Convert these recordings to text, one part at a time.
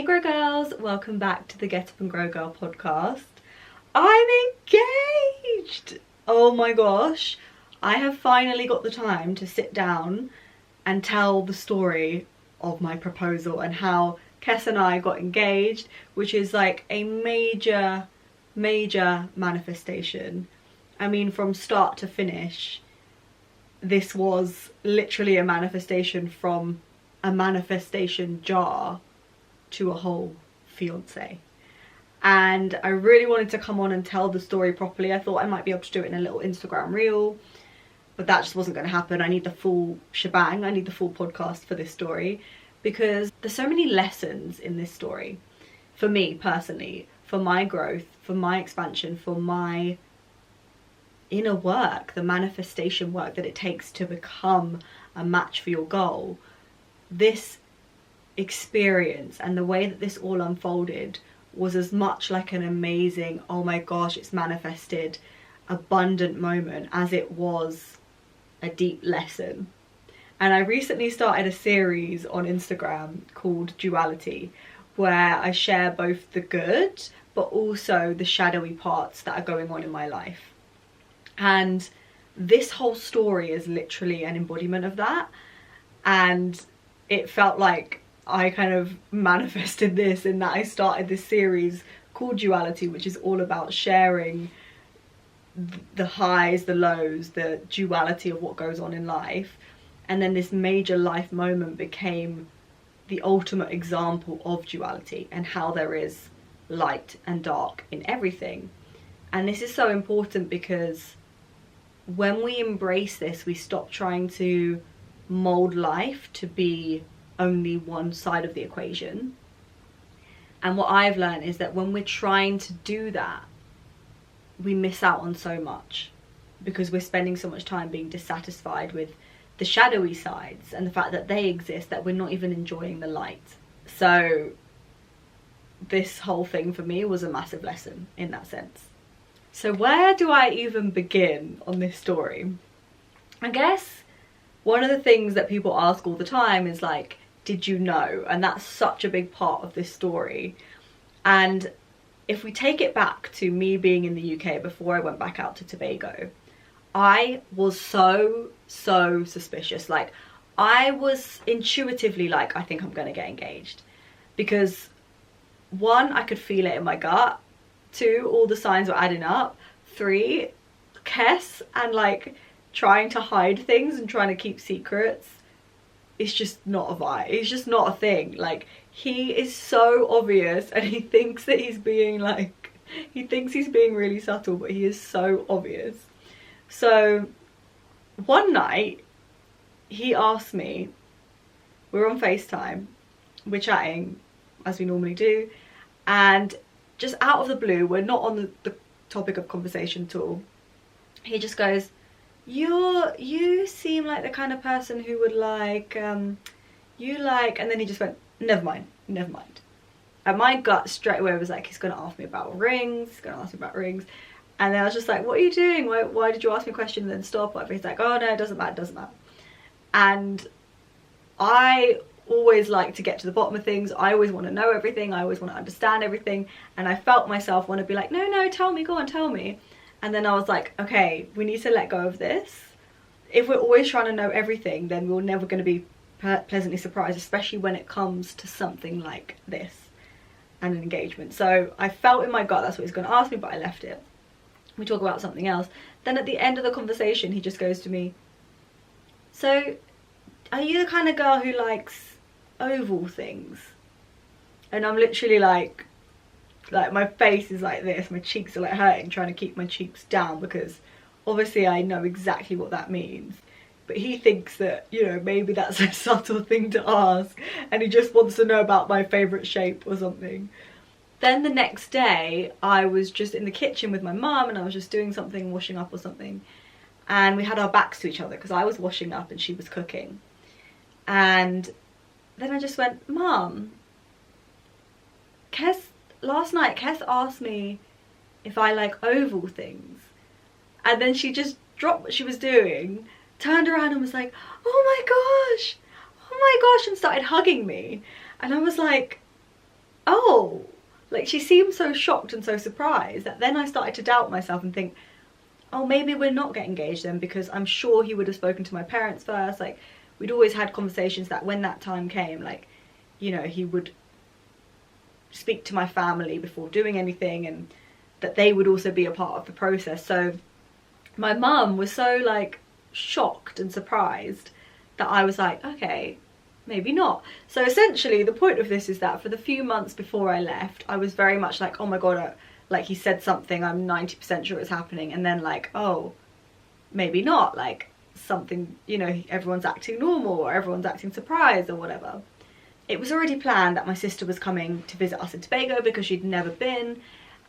Grow Girls, welcome back to the Get Up and Grow Girl podcast. I'm engaged! Oh my gosh, I have finally got the time to sit down and tell the story of my proposal and how Kes and I got engaged, which is like a major manifestation. I mean, from start to finish, this was literally a manifestation from a manifestation jar to a whole fiance. And I really wanted to come on and tell the story properly. I thought I might be able to do it in a little Instagram reel, but that just wasn't going to happen. I need the full shebang. I need the full podcast for this story because there's so many lessons in this story for me personally, for my growth, for my expansion, for my inner work, the manifestation work that it takes to become a match for your goal. This experience and the way that this all unfolded was as much like an amazing, oh my gosh, it's manifested, abundant moment as it was a deep lesson. And I recently started a series on Instagram called Duality, where I share both the good but also the shadowy parts that are going on in my life. And this whole story is literally an embodiment of that. And it felt like I kind of manifested this in that I started this series called Duality, which is all about sharing the highs, the lows, the duality of what goes on in life. And then this major life moment became the ultimate example of duality and how there is light and dark in everything. And this is so important because when we embrace this, we stop trying to mold life to be only one side of the equation. And what I've learned is that when we're trying to do that, we miss out on so much because we're spending so much time being dissatisfied with the shadowy sides and the fact that they exist, that we're not even enjoying the light. So this whole thing for me was a massive lesson in that sense. So where do I even begin on this story? I guess one of the things that people ask all the time is like, did you know? And that's such a big part of this story. And if we take it back to me being in the UK before I went back out to Tobago, I was so suspicious. Like, I was intuitively like, I think I'm gonna get engaged. Because one, I could feel it in my gut. Two, all the signs were adding up. Three, Kes and like trying to hide things and trying to keep secrets, it's just not a vibe. It's just not a thing. Like, he is so obvious and he thinks that he's being like, he thinks he's being really subtle, but he is so obvious. So one night he asked me, we're on FaceTime, we're chatting as we normally do, and just out of the blue, we're not on the topic of conversation at all, he just goes, you seem like the kind of person who would like, and then he just went, never mind. And my gut straight away was like, he's gonna ask me about rings, and then I was just like, what are you doing? Why did you ask me a question and then stop? Whatever. He's like, oh no, it doesn't matter. And I always like to get to the bottom of things. I always want to know everything. I always want to understand everything. And I felt myself want to be like, no, tell me, go on, tell me. And then I was like, okay, we need to let go of this. If we're always trying to know everything, then we're never going to be pleasantly surprised, especially when it comes to something like this and an engagement. So I felt in my gut that's what he's going to ask me, but I left it. We talk about something else. Then at the end of the conversation, he just goes to me, so are you the kind of girl who likes oval things? And I'm literally like my face is like this, my cheeks are like hurting, trying to keep my cheeks down because obviously I know exactly what that means. But he thinks that, you know, maybe that's a subtle thing to ask and he just wants to know about my favourite shape or something. Then the next day I was just in the kitchen with my mum and I was just doing something, washing up or something, and we had our backs to each other because I was washing up and she was cooking. And then I just went, Mum, last night Kes asked me if I like oval things, and then she just dropped what she was doing, turned around and was like, oh my gosh, and started hugging me. And I was like, oh, like she seemed so shocked and so surprised that then I started to doubt myself and think, oh, maybe we're not getting engaged then, because I'm sure he would have spoken to my parents first. Like, we'd always had conversations that when that time came, like, you know, he would speak to my family before doing anything, and that they would also be a part of the process. So my mum was so like shocked and surprised that I was like, okay, maybe not. So essentially the point of this is that for the few months before I left, I was very much like, oh my god, like he said something, I'm 90% sure it's happening, and then like, oh, maybe not, like something, you know, everyone's acting normal or everyone's acting surprised or whatever. It was already planned that my sister was coming to visit us in Tobago because she'd never been,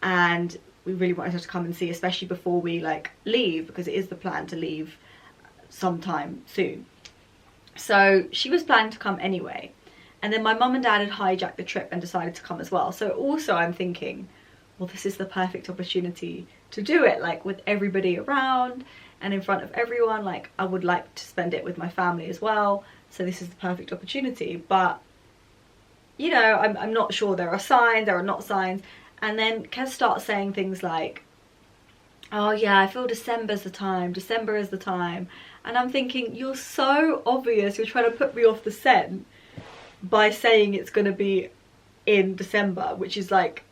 and we really wanted her to come and see, especially before we like leave, because it is the plan to leave sometime soon. So she was planning to come anyway, and then my mum and dad had hijacked the trip and decided to come as well. So also I'm thinking, well, this is the perfect opportunity to do it, like with everybody around and in front of everyone. Like, I would like to spend it with my family as well, so this is the perfect opportunity. But you know, I'm not sure, there are signs, there are not signs. And then Kes starts saying things like, oh yeah, I feel December's the time, December is the time. And I'm thinking, you're so obvious, you're trying to put me off the scent by saying it's going to be in December, which is like,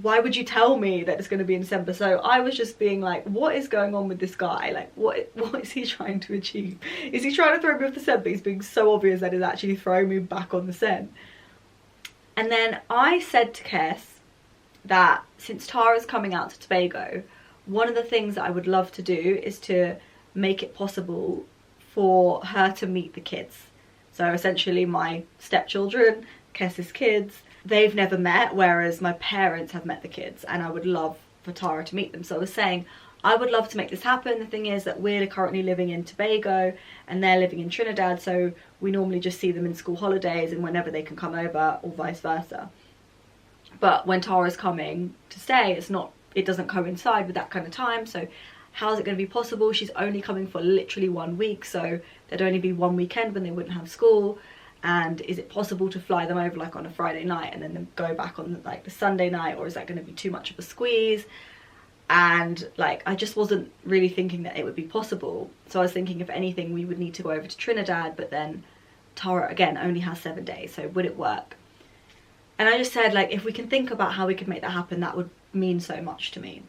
why would you tell me that it's going to be in December? So I was just being like, what is going on with this guy? Like, what is he trying to achieve? Is he trying to throw me off the scent, but he's being so obvious that he's actually throwing me back on the scent? And then I said to Kes that since Tara's coming out to Tobago, one of the things that I would love to do is to make it possible for her to meet the kids. So essentially my stepchildren, Kes's kids, they've never met, whereas my parents have met the kids, and I would love for Tara to meet them. So I was saying, I would love to make this happen. The thing is that we're currently living in Tobago and they're living in Trinidad, so we normally just see them in school holidays and whenever they can come over, or vice versa. But when Tara's coming to stay, it doesn't coincide with that kind of time. So how's it going to be possible? She's only coming for literally 1 week, so there'd only be one weekend when they wouldn't have school. And is it possible to fly them over like on a Friday night and then go back on like the Sunday night, or is that going to be too much of a squeeze? And like, I just wasn't really thinking that it would be possible. So I was thinking, if anything, we would need to go over to Trinidad, but then Tara again only has 7 days, so would it work? And I just said, like, if we can think about how we could make that happen, that would mean so much to me.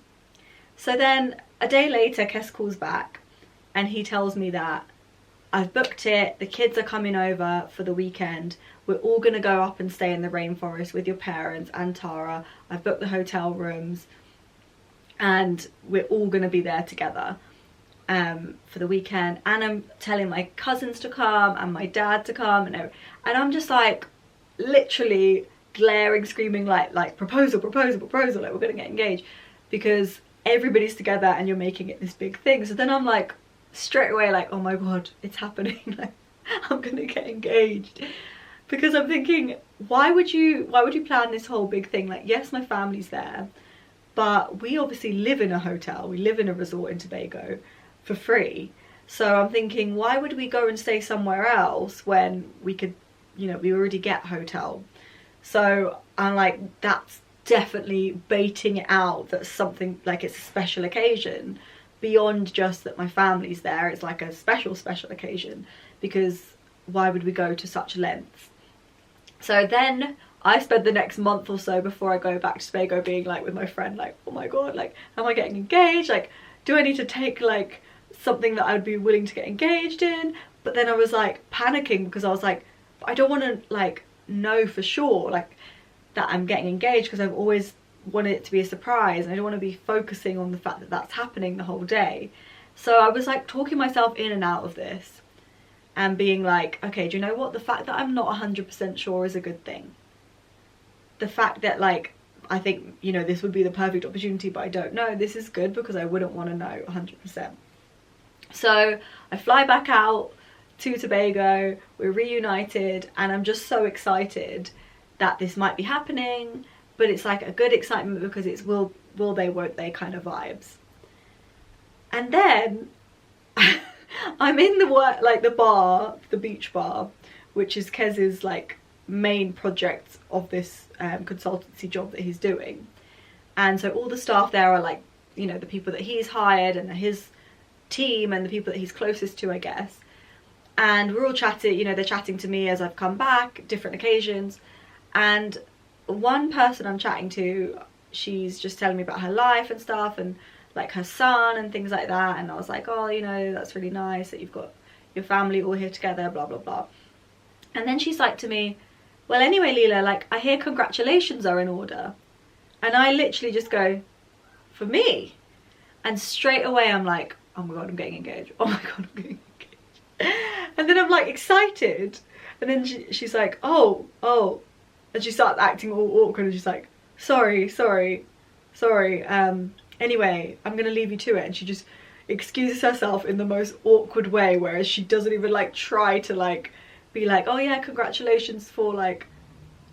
So then a day later, Kes calls back and he tells me that I've booked it, the kids are coming over for the weekend, we're all going to go up and stay in the rainforest with your parents and Tara, I've booked the hotel rooms, and we're all going to be there together for the weekend. And I'm telling my cousins to come and my dad to come, and I'm just like literally glaring, screaming like proposal, proposal, proposal, like we're going to get engaged, because everybody's together and you're making it this big thing. So then I'm like straight away like, oh my god, it's happening, like I'm gonna get engaged. Because I'm thinking, why would you plan this whole big thing? Like, yes, my family's there, but we obviously live in a hotel, we live in a resort in Tobago for free. So I'm thinking, why would we go and stay somewhere else when we could, you know, we already get hotel? So I'm like, that's definitely baiting it out that something, like it's a special occasion, beyond just that my family's there. It's like a special occasion, because why would we go to such lengths? So then I spent the next month or so before I go back to Tobago being like with my friend, like, oh my god, like, am I getting engaged? Like, do I need to take like something that I would be willing to get engaged in? But then I was like panicking, because I was like, I don't want to like know for sure like that I'm getting engaged, because I've always wanted it to be a surprise and I don't want to be focusing on the fact that that's happening the whole day. So I was like talking myself in and out of this and being like, okay, do you know what, the fact that I'm not 100% sure is a good thing. The fact that like I think, you know, this would be the perfect opportunity but I don't know, this is good, because I wouldn't want to know 100%. So I fly back out to Tobago, we're reunited, and I'm just so excited that this might be happening. But it's like a good excitement, because it's will they, won't they kind of vibes. And then I'm in the bar, the beach bar, which is Kez's like main projects of this consultancy job that he's doing. And so all the staff there are like, you know, the people that he's hired and his team and the people that he's closest to, I guess. And we're all chatting, you know, they're chatting to me as I've come back, different occasions. And one person I'm chatting to, she's just telling me about her life and stuff, and like her son and things like that. And I was like, oh, you know, that's really nice that you've got your family all here together, blah, blah, blah. And then she's like to me, well, anyway, Leela, like, I hear congratulations are in order. And I literally just go, for me? And straight away I'm like, oh my God, I'm getting engaged. Oh my God, I'm getting engaged. And then I'm like excited. And then she's like, oh. And she starts acting all awkward and she's like, sorry. Anyway, I'm gonna leave you to it. And she just excuses herself in the most awkward way, whereas she doesn't even like try to like be like, oh yeah, congratulations for like,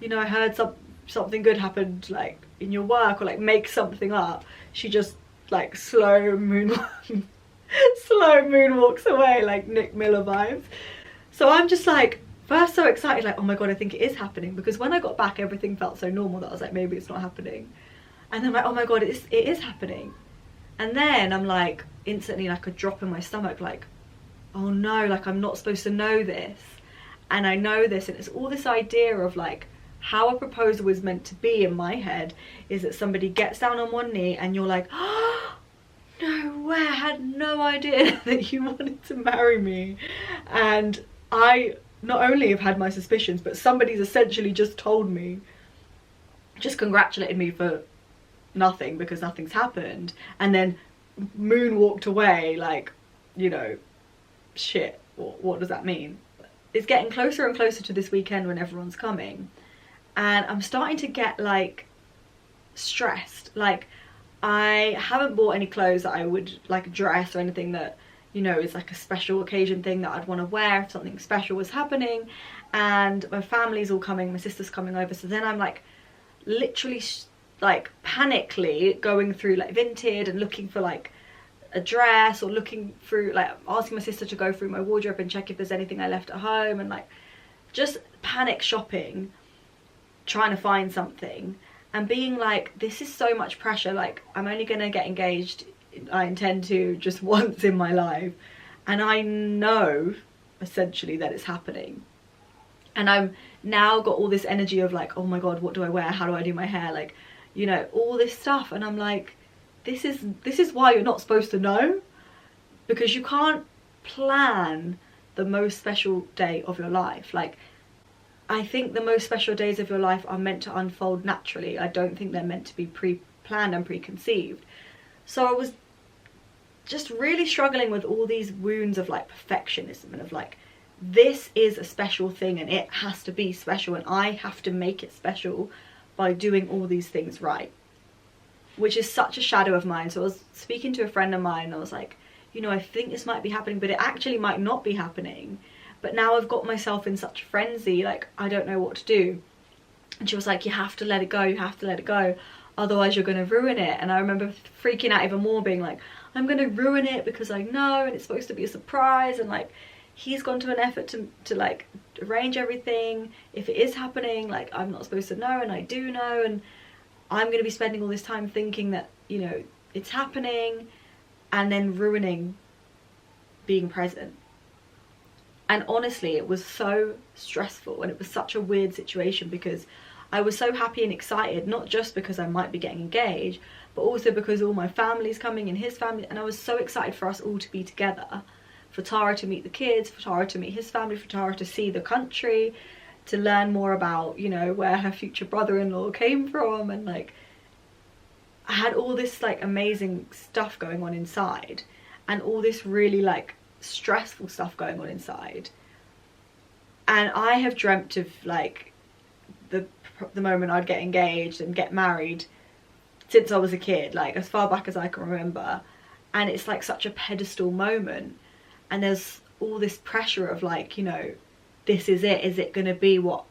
you know, I heard something good happened like in your work, or like make something up. She just like slow moonwalks away, like Nick Miller vibes. So I'm just like, first so excited, like, oh my God, I think it is happening, because when I got back everything felt so normal that I was like, maybe it's not happening. And then I'm like, oh my God, it is happening. And then I'm like, instantly like a drop in my stomach, like, oh no, like I'm not supposed to know this. And I know this, and it's all this idea of like how a proposal is meant to be in my head, is that somebody gets down on one knee and you're like, oh, no way, I had no idea that you wanted to marry me. And I not only have had my suspicions, but somebody's essentially just told me, just congratulated me for nothing, because nothing's happened, and then moonwalked away like, you know, shit, what does that mean? It's getting closer and closer to this weekend when everyone's coming, and I'm starting to get like stressed. Like, I haven't bought any clothes that I would like dress or anything that, you know, is like a special occasion thing that I'd want to wear if something special was happening. And my family's all coming, my sister's coming over, so then I'm like literally like panically going through like Vinted and looking for like a dress, or looking through, like asking my sister to go through my wardrobe and check if there's anything I left at home, and like just panic shopping, trying to find something, and being like, this is so much pressure. Like, I'm only gonna get engaged, I intend to, just once in my life, and I know essentially that it's happening. And I'm now got all this energy of like, oh my God, what do I wear, how do I do my hair, like, you know, all this stuff. And I'm like, this is why you're not supposed to know, because you can't plan the most special day of your life. Like, I think the most special days of your life are meant to unfold naturally. I don't think they're meant to be pre-planned and preconceived. So I was just really struggling with all these wounds of like perfectionism, and of like, this is a special thing and it has to be special, and I have to make it special by doing all these things right, which is such a shadow of mine. So I was speaking to a friend of mine and I was like, you know, I think this might be happening, but it actually might not be happening. But now I've got myself in such a frenzy, like I don't know what to do. And she was like, you have to let it go, you have to let it go, otherwise you're going to ruin it. And I remember freaking out even more, being like, I'm going to ruin it because I know, and it's supposed to be a surprise, and like he's gone to an effort to like arrange everything. If it is happening, like I'm not supposed to know, and I do know, and I'm going to be spending all this time thinking that, you know, it's happening, and then ruining being present. And honestly, it was so stressful, and it was such a weird situation, because I was so happy and excited, not just because I might be getting engaged, but also because all my family's coming and his family, and I was so excited for us all to be together, for Tara to meet the kids, for Tara to meet his family, for Tara to see the country, to learn more about, you know, where her future brother-in-law came from. And like, I had all this like amazing stuff going on inside, and all this really like stressful stuff going on inside. And I have dreamt of like the moment I'd get engaged and get married since I was a kid, like as far back as I can remember. And it's like such a pedestal moment, and there's all this pressure of like, you know, this is it, is it going to be what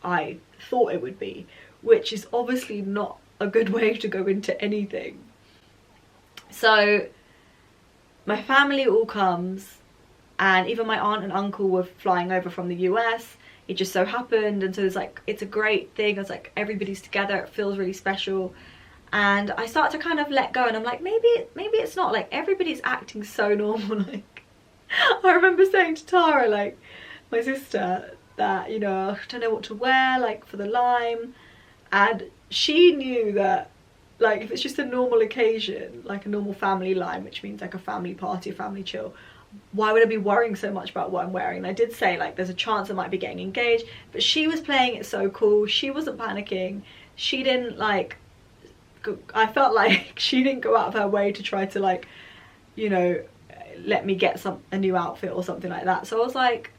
I thought it would be, which is obviously not a good way to go into anything. So my family all comes, and even my aunt and uncle were flying over from the US. it just so happened. And so it's like, it's a great thing. It's like everybody's together, it feels really special. And I start to kind of let go, and I'm like, maybe it's not, like everybody's acting so normal. Like I remember saying to Tara, like my sister, that, you know, I don't know what to wear like for the lime, and she knew that like if it's just a normal occasion, like a normal family lime, which means like a family party, a family chill, why would I be worrying so much about what I'm wearing? And I did say like there's a chance I might be getting engaged, but she was playing it so cool. She wasn't panicking. She didn't like, I felt like she didn't go out of her way to try to like, you know, let me get a new outfit or something like that. So I was like,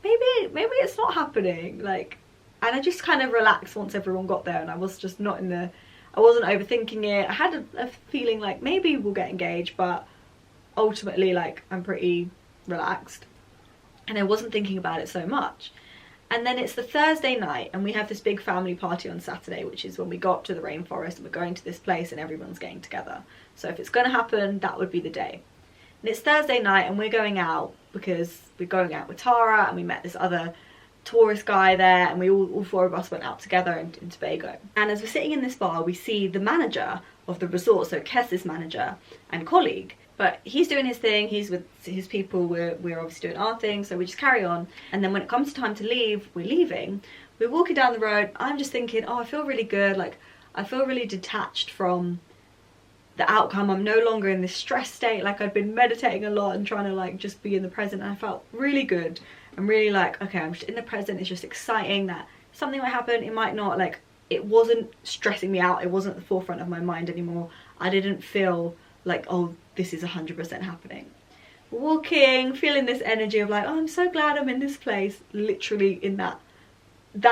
maybe it's not happening, like, and I just kind of relaxed once everyone got there, and I was just not in the, I wasn't overthinking it. I had a feeling like maybe we'll get engaged, but ultimately like I'm pretty relaxed, and I wasn't thinking about it so much. And then it's the Thursday night, and we have this big family party on Saturday, which is when we got to the rainforest and we're going to this place and everyone's getting together. So if it's going to happen, that would be the day. And it's Thursday night, and we're going out because we're going out with Tara, and we met this other tourist guy there, and we all four of us went out together in Tobago. And as we're sitting in this bar, we see the manager of the resort, so Kes's manager and colleague. But he's doing his thing, he's with his people, we're obviously doing our thing, so we just carry on. And then when it comes time to leave, we're leaving. We're walking down the road, I'm just thinking, oh, I feel really good, like I feel really detached from the outcome. I'm no longer in this stress state, like I'd been meditating a lot and trying to like just be in the present, and I felt really good. I'm really like, okay, I'm just in the present, it's just exciting that something might happen, it might not, like it wasn't stressing me out, it wasn't at the forefront of my mind anymore. I didn't feel like, oh, this is 100% happening. Walking, feeling this energy of like, oh, I'm so glad I'm in this place, literally in that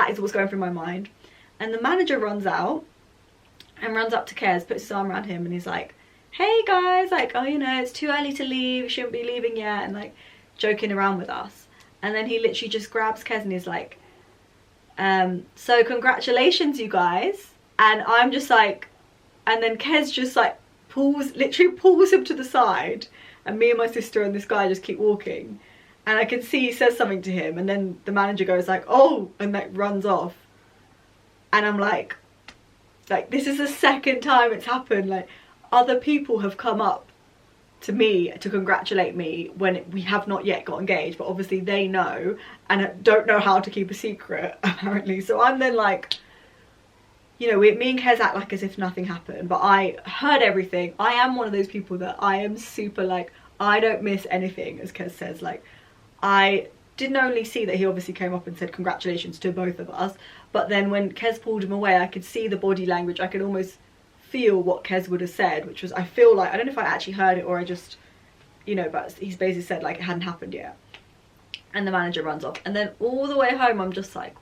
is what's going through my mind. And the manager runs out and runs up to Kes, puts his arm around him, and he's like, hey guys, like, oh, you know, it's too early to leave, you shouldn't be leaving yet, and like joking around with us. And then he literally just grabs Kes and he's like, so congratulations you guys. And I'm just like, and then Kes just like literally pulls him to the side, and me and my sister and this guy just keep walking, and I can see he says something to him, and then the manager goes like, oh, and like runs off. And I'm like this is the second time it's happened. Like other people have come up to me to congratulate me when we have not yet got engaged, but obviously they know and don't know how to keep a secret apparently. So I'm then like, you know, me and Kes act like as if nothing happened, but I heard everything. I am one of those people that I am super like, I don't miss anything, as Kes says. Like I didn't only see that he obviously came up and said congratulations to both of us, but then when Kes pulled him away, I could see the body language, I could almost feel what Kes would have said, which was, I feel like, I don't know if I actually heard it or I just, you know, but he's basically said like it hadn't happened yet. And the manager runs off, and then all the way home I'm just like,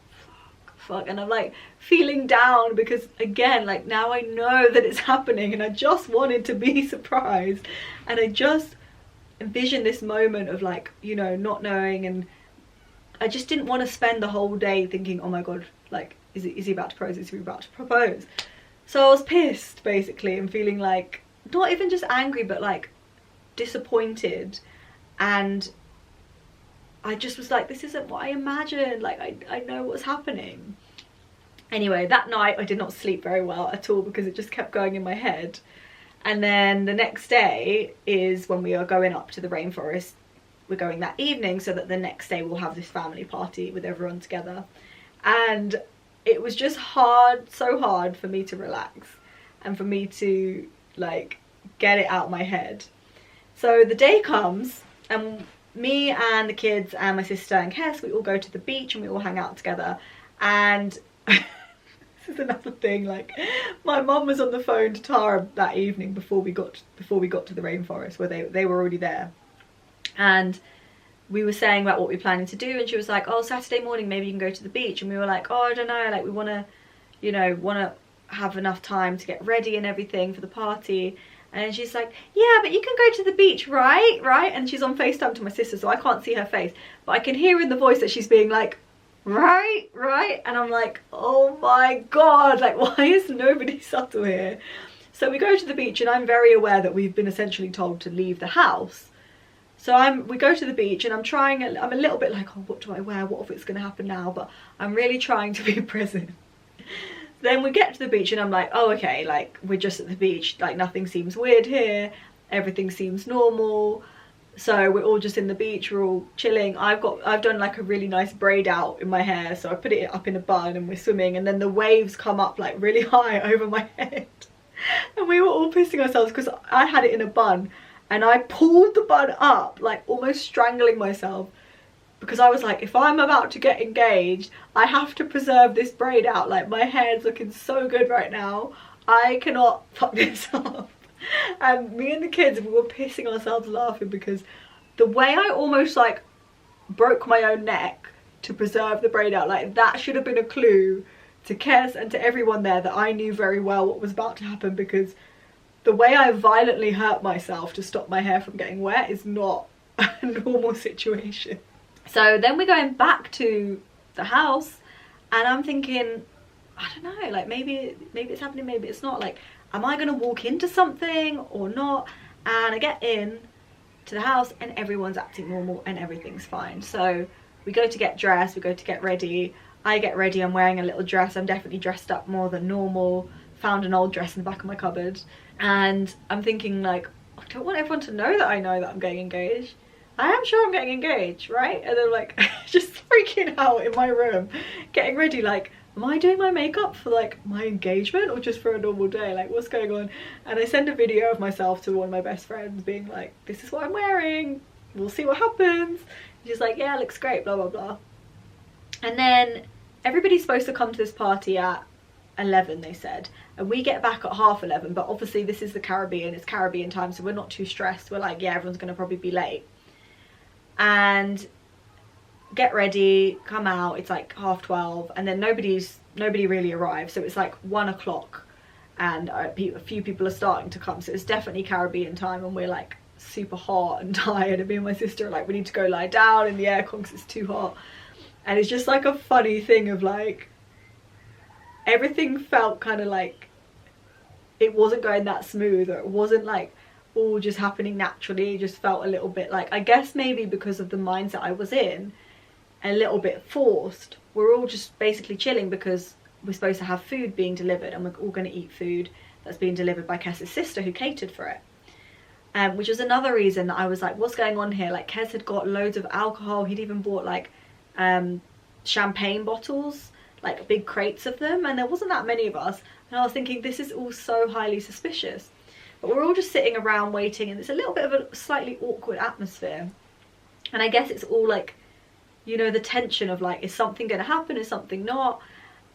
fuck, and I'm like feeling down because again, like now I know that it's happening, and I just wanted to be surprised, and I just envisioned this moment of like, you know, not knowing, and I just didn't want to spend the whole day thinking, oh my god, like is he about to propose, is he about to propose? So I was pissed basically, and feeling like not even just angry but like disappointed, and I just was like, this isn't what I imagined, like I know what's happening. Anyway, that night I did not sleep very well at all because it just kept going in my head. And then the next day is when we are going up to the rainforest. We're going that evening so that the next day we'll have this family party with everyone together. And it was just hard, so hard for me to relax and for me to like get it out of my head. So the day comes, and me and the kids and my sister and Kes, we all go to the beach and we all hang out together. And this is another thing, like my mum was on the phone to Tara that evening before we got to the rainforest, where they were already there, and we were saying about what we were planning to do, and she was like, oh, Saturday morning maybe you can go to the beach. And we were like, oh, I don't know, like we want to, you know, have enough time to get ready and everything for the party. And she's like, yeah, but you can go to the beach, right? And she's on FaceTime to my sister, so I can't see her face, but I can hear in the voice that she's being like, right? And I'm like, oh my god, like why is nobody subtle here? So we go to the beach, and I'm very aware that we've been essentially told to leave the house. So we go to the beach, and I'm a little bit like, oh, what do I wear? What if it's going to happen now? But I'm really trying to be present. Then we get to the beach, and I'm like, oh, okay, like, we're just at the beach. Like, nothing seems weird here. Everything seems normal. So we're all just in the beach, we're all chilling. I've done like a really nice braid out in my hair, so I put it up in a bun, and we're swimming, and then the waves come up like really high over my head. And we were all pissing ourselves because I had it in a bun, and I pulled the bun up, like almost strangling myself, because I was like, if I'm about to get engaged, I have to preserve this braid out. Like, my hair's looking so good right now, I cannot fuck this up. And me and the kids, we were pissing ourselves laughing, because the way I almost like broke my own neck to preserve the braid out, like, that should have been a clue to Kes and to everyone there that I knew very well what was about to happen, because the way I violently hurt myself to stop my hair from getting wet is not a normal situation. So then we're going back to the house, and I'm thinking, I don't know, like, maybe it's happening, maybe it's not. Like, am I gonna walk into something or not? And I get in to the house, and everyone's acting normal and everything's fine. So we go to get dressed, we go to get ready. I get ready, I'm wearing a little dress. I'm definitely dressed up more than normal. Found an old dress in the back of my cupboard. And I'm thinking, like, I don't want everyone to know that I know that I'm getting engaged. I am sure I'm getting engaged, right? And then, like, just freaking out in my room, getting ready, like, am I doing my makeup for like my engagement or just for a normal day? Like, what's going on? And I send a video of myself to one of my best friends being like, this is what I'm wearing, we'll see what happens. She's like, yeah, looks great, blah blah blah. And then everybody's supposed to come to this party at 11, they said, and we get back at 11:30, but obviously this is the Caribbean, it's Caribbean time, so we're not too stressed. We're like, yeah, everyone's gonna probably be late. And get ready, come out, it's like 12:30, and then nobody really arrives, so it's like 1 o'clock, and a few people are starting to come, so it's definitely Caribbean time, and we're like super hot and tired, and me and my sister are like, we need to go lie down in the aircon because it's too hot. And it's just like a funny thing of like, everything felt kind of like it wasn't going that smooth, or it wasn't like all just happening naturally. It just felt a little bit like, I guess maybe because of the mindset I was in, a little bit forced. We're all just basically chilling because we're supposed to have food being delivered, and we're all going to eat food that's being delivered by Kes's sister, who catered for it. Which was another reason that I was like, what's going on here? Like, Kes had got loads of alcohol. He'd even bought like champagne bottles, like big crates of them, and there wasn't that many of us. And I was thinking, this is all so highly suspicious. But we're all just sitting around waiting, and it's a little bit of a slightly awkward atmosphere. And I guess it's all like, you know, the tension of like, is something going to happen, is something not?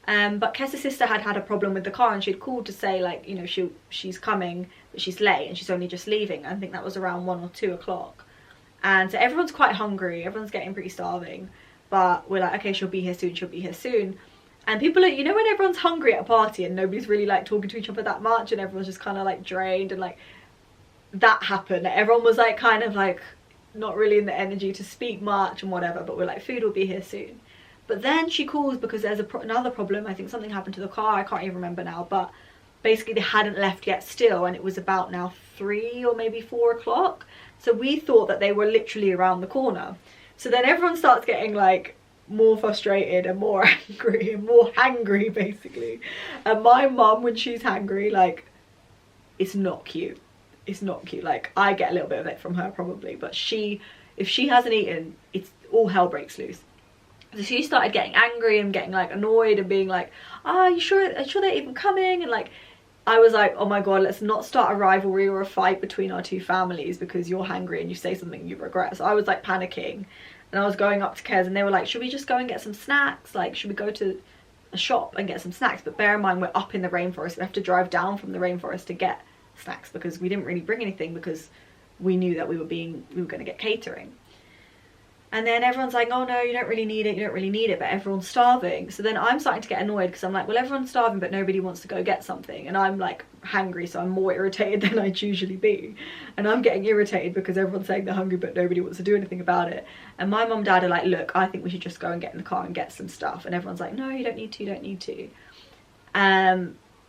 But Kes's sister had a problem with the car, and she'd called to say, like, you know, she's coming, but she's late, and she's only just leaving. I think that was around 1 or 2 o'clock. And so everyone's quite hungry, everyone's getting pretty starving, but we're like, okay, she'll be here soon, she'll be here soon. And people are, you know, when everyone's hungry at a party and nobody's really like talking to each other that much, and everyone's just kind of like drained, and like that happened. Everyone was like kind of like not really in the energy to speak much and whatever, but we're like, food will be here soon. But then she calls because there's another problem. I think something happened to the car, I can't even remember now, but basically they hadn't left yet still, and it was about now 3 or maybe 4 o'clock. So we thought that they were literally around the corner. So then everyone starts getting like more frustrated and more angry and more hangry, basically. And my mum, when she's hangry, like, it's not cute. It's not cute. Like, I get a little bit of it from her probably, but if she hasn't eaten, it's all hell breaks loose. So she started getting angry and getting like annoyed and being like, are you sure they're even coming? And like, I was like, oh my god, let's not start a rivalry or a fight between our two families because you're hangry and you say something you regret. So I was like panicking, and I was going up to Kes, and they were like, should we just go and get some snacks? Like, should we go to a shop and get some snacks? But bear in mind, we're up in the rainforest. We have to drive down from the rainforest to get snacks because we didn't really bring anything because we knew that we were going to get catering. And then everyone's like, oh no, you don't really need it, you don't really need it, but everyone's starving. So then I'm starting to get annoyed because I'm like, well, everyone's starving, but nobody wants to go get something. And I'm like hungry, so I'm more irritated than I'd usually be. And I'm getting irritated because everyone's saying they're hungry, but nobody wants to do anything about it. And my mum and dad are like, look, I think we should just go and get in the car and get some stuff. And everyone's like, no, you don't need to, you don't need to.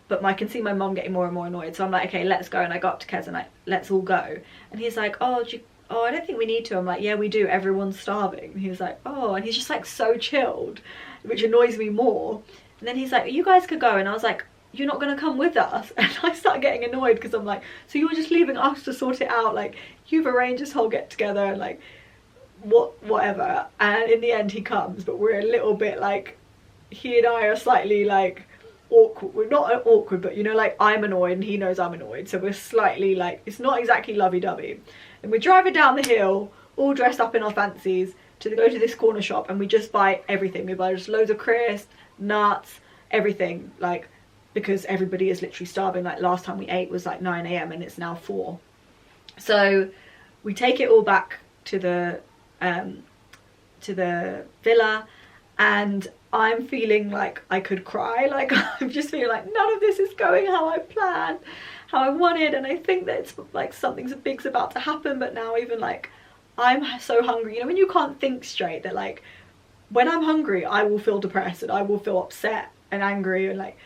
But I can see my mum getting more and more annoyed. So I'm like, okay, let's go. And I go up to Kes and like, let's all go. And he's like, oh, oh, I don't think we need to. I'm like, yeah, we do, everyone's starving. And he was like, oh, and he's just like so chilled, which annoys me more. And then he's like, you guys could go. And I was like, you're not gonna come with us? And I started getting annoyed because I'm like, so you're just leaving us to sort it out? Like, you've arranged this whole get together and like whatever. And in the end he comes, but we're a little bit like, he and I are slightly like awkward. We're not awkward, but you know, like I'm annoyed and he knows I'm annoyed, so we're slightly like, it's not exactly lovey-dovey. And we're driving down the hill all dressed up in our fancies to go to this corner shop, and we just buy everything. We buy just loads of crisps, nuts, everything, like, because everybody is literally starving. Like last time we ate was like 9 AM and it's now 4. So we take it all back to the villa, and I'm feeling like I could cry. Like I'm just feeling like none of this is going how I planned, how I wanted, and I think that it's like something big's about to happen. But now even like I'm so hungry, you know, when you can't think straight, that like when I'm hungry I will feel depressed and I will feel upset and angry, and like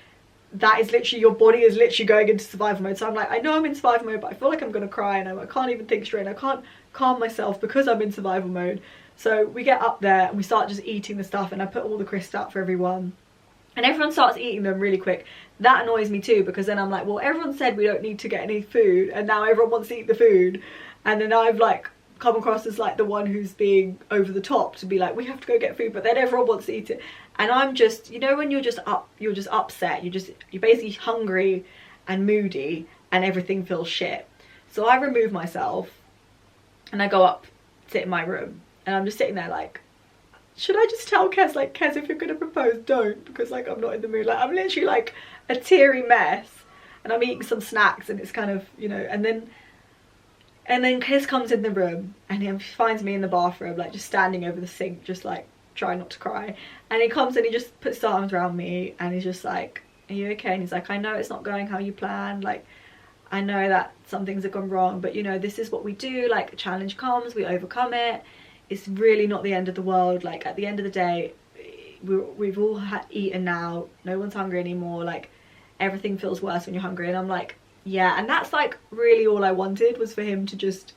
that is literally, your body is literally going into survival mode. So I'm like, I know I'm in survival mode, but I feel like I'm gonna cry, and I can't even think straight, and I can't calm myself because I'm in survival mode. So we get up there and we start just eating the stuff, and I put all the crisps out for everyone, and everyone starts eating them really quick. That annoys me too, because then I'm like, well, everyone said we don't need to get any food, and now everyone wants to eat the food. And then I've like come across as like the one who's being over the top to be like, we have to go get food, but then everyone wants to eat it. And I'm just, you know, when you're just upset, you're basically hungry and moody, and everything feels shit. So I remove myself and I go up, sit in my room, and I'm just sitting there like, should I just tell Kez, like, Kez, if you're gonna propose, don't, because like I'm not in the mood. Like I'm literally like a teary mess, and I'm eating some snacks, and it's kind of, you know, and then Kez comes in the room, and he finds me in the bathroom, like just standing over the sink, just like trying not to cry. And he comes and he just puts his arms around me, and he's just like, are you okay? And he's like, I know it's not going how you planned, like I know that some things have gone wrong, but you know, this is what we do. Like a challenge comes, we overcome it. It's really not the end of the world. Like at the end of the day, we've all eaten now, no one's hungry anymore. Like everything feels worse when you're hungry. And I'm like, yeah. And that's like really all I wanted, was for him to just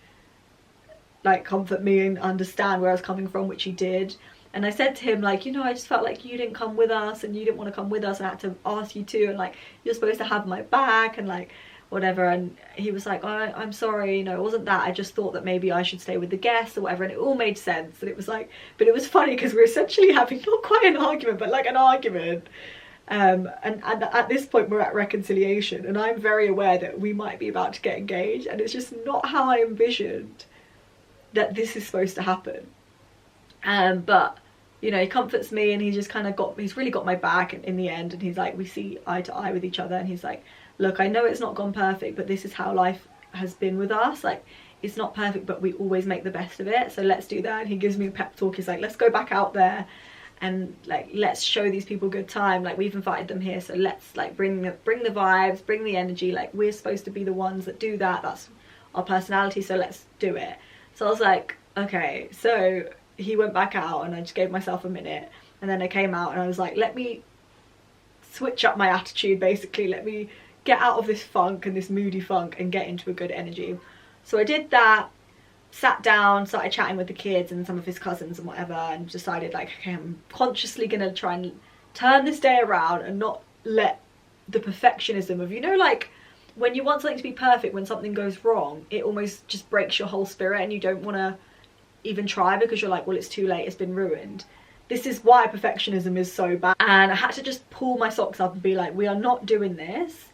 like comfort me and understand where I was coming from, which he did. And I said to him, like, you know, I just felt like you didn't come with us, and you didn't want to come with us, and I had to ask you to, and like you're supposed to have my back, and like whatever. And he was like, oh, I'm sorry, you know, it wasn't that, I just thought that maybe I should stay with the guests or whatever. And it all made sense. And it was like, but it was funny because we're essentially having not quite an argument, but like an argument. And at this point we're at reconciliation, and I'm very aware that we might be about to get engaged, and it's just not how I envisioned that this is supposed to happen. But you know, he comforts me, and he just kind of he's really got my back in the end. And he's like, we see eye to eye with each other, and he's like, look, I know it's not gone perfect, but this is how life has been with us. Like it's not perfect, but we always make the best of it, so let's do that. And he gives me a pep talk. He's like, let's go back out there and like let's show these people good time. Like we've invited them here, so let's like bring the vibes, bring the energy. Like we're supposed to be the ones that do that, that's our personality, so let's do it. So I was like, okay. So he went back out, and I just gave myself a minute, and then I came out, and I was like, let me switch up my attitude, basically. Let me get out of this funk and this moody funk and get into a good energy. So I did that, sat down, started chatting with the kids and some of his cousins and whatever, and decided like, okay, I'm consciously gonna try and turn this day around and not let the perfectionism of, you know, like when you want something to be perfect, when something goes wrong, it almost just breaks your whole spirit, and you don't want to even try because you're like, well, it's too late, it's been ruined. This is why perfectionism is so bad. And I had to just pull my socks up and be like, we are not doing this.